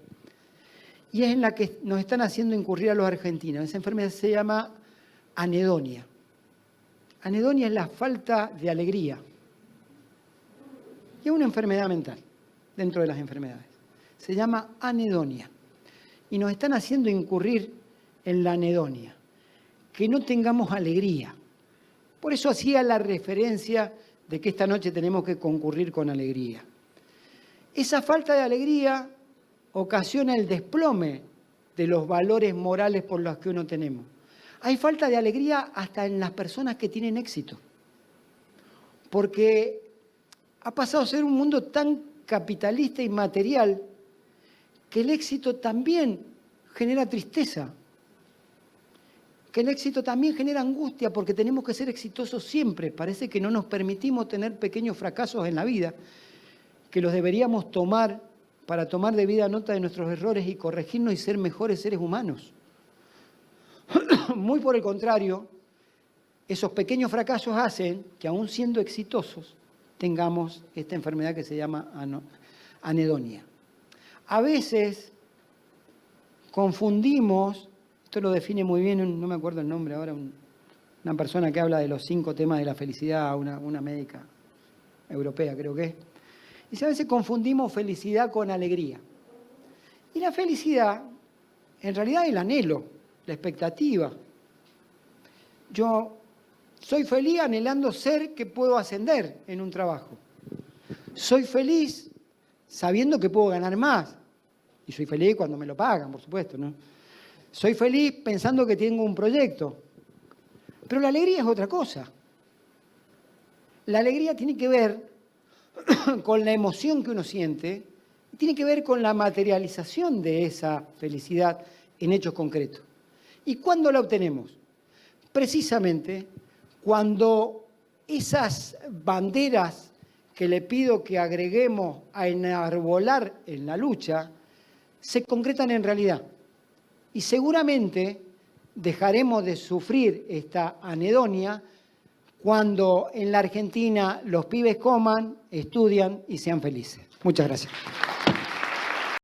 Speaker 1: Y es en la que nos están haciendo incurrir a los argentinos. Esa enfermedad se llama anedonia. Anedonia es la falta de alegría. Y es una enfermedad mental dentro de las enfermedades. Se llama anedonia. Y nos están haciendo incurrir en la anedonia. Que no tengamos alegría. Por eso hacía la referencia de que esta noche tenemos que concurrir con alegría. Esa falta de alegría ocasiona el desplome de los valores morales por los que uno tenemos. Hay falta de alegría hasta en las personas que tienen éxito. Porque ha pasado a ser un mundo tan capitalista y material que el éxito también genera tristeza. Que el éxito también genera angustia porque tenemos que ser exitosos siempre. Parece que no nos permitimos tener pequeños fracasos en la vida, que los deberíamos tomar para tomar debida nota de nuestros errores y corregirnos y ser mejores seres humanos. Muy por el contrario, esos pequeños fracasos hacen que aún siendo exitosos tengamos esta enfermedad que se llama anedonia. A veces confundimos, esto lo define muy bien, no me acuerdo el nombre ahora, una persona que habla de los 5 temas de la felicidad, una médica europea creo que es. Y a veces confundimos felicidad con alegría. Y la felicidad, en realidad, es el anhelo, la expectativa. Yo soy feliz anhelando ser que puedo ascender en un trabajo. Soy feliz sabiendo que puedo ganar más. Y soy feliz cuando me lo pagan, por supuesto, ¿no? Soy feliz pensando que tengo un proyecto. Pero la alegría es otra cosa. La alegría tiene que ver con la emoción que uno siente, y tiene que ver con la materialización de esa felicidad en hechos concretos. ¿Y cuándo la obtenemos? Precisamente cuando esas banderas que le pido que agreguemos a enarbolar en la lucha se concretan en realidad. Y seguramente dejaremos de sufrir esta anedonia cuando en la Argentina los pibes coman, estudian y sean felices. Muchas gracias.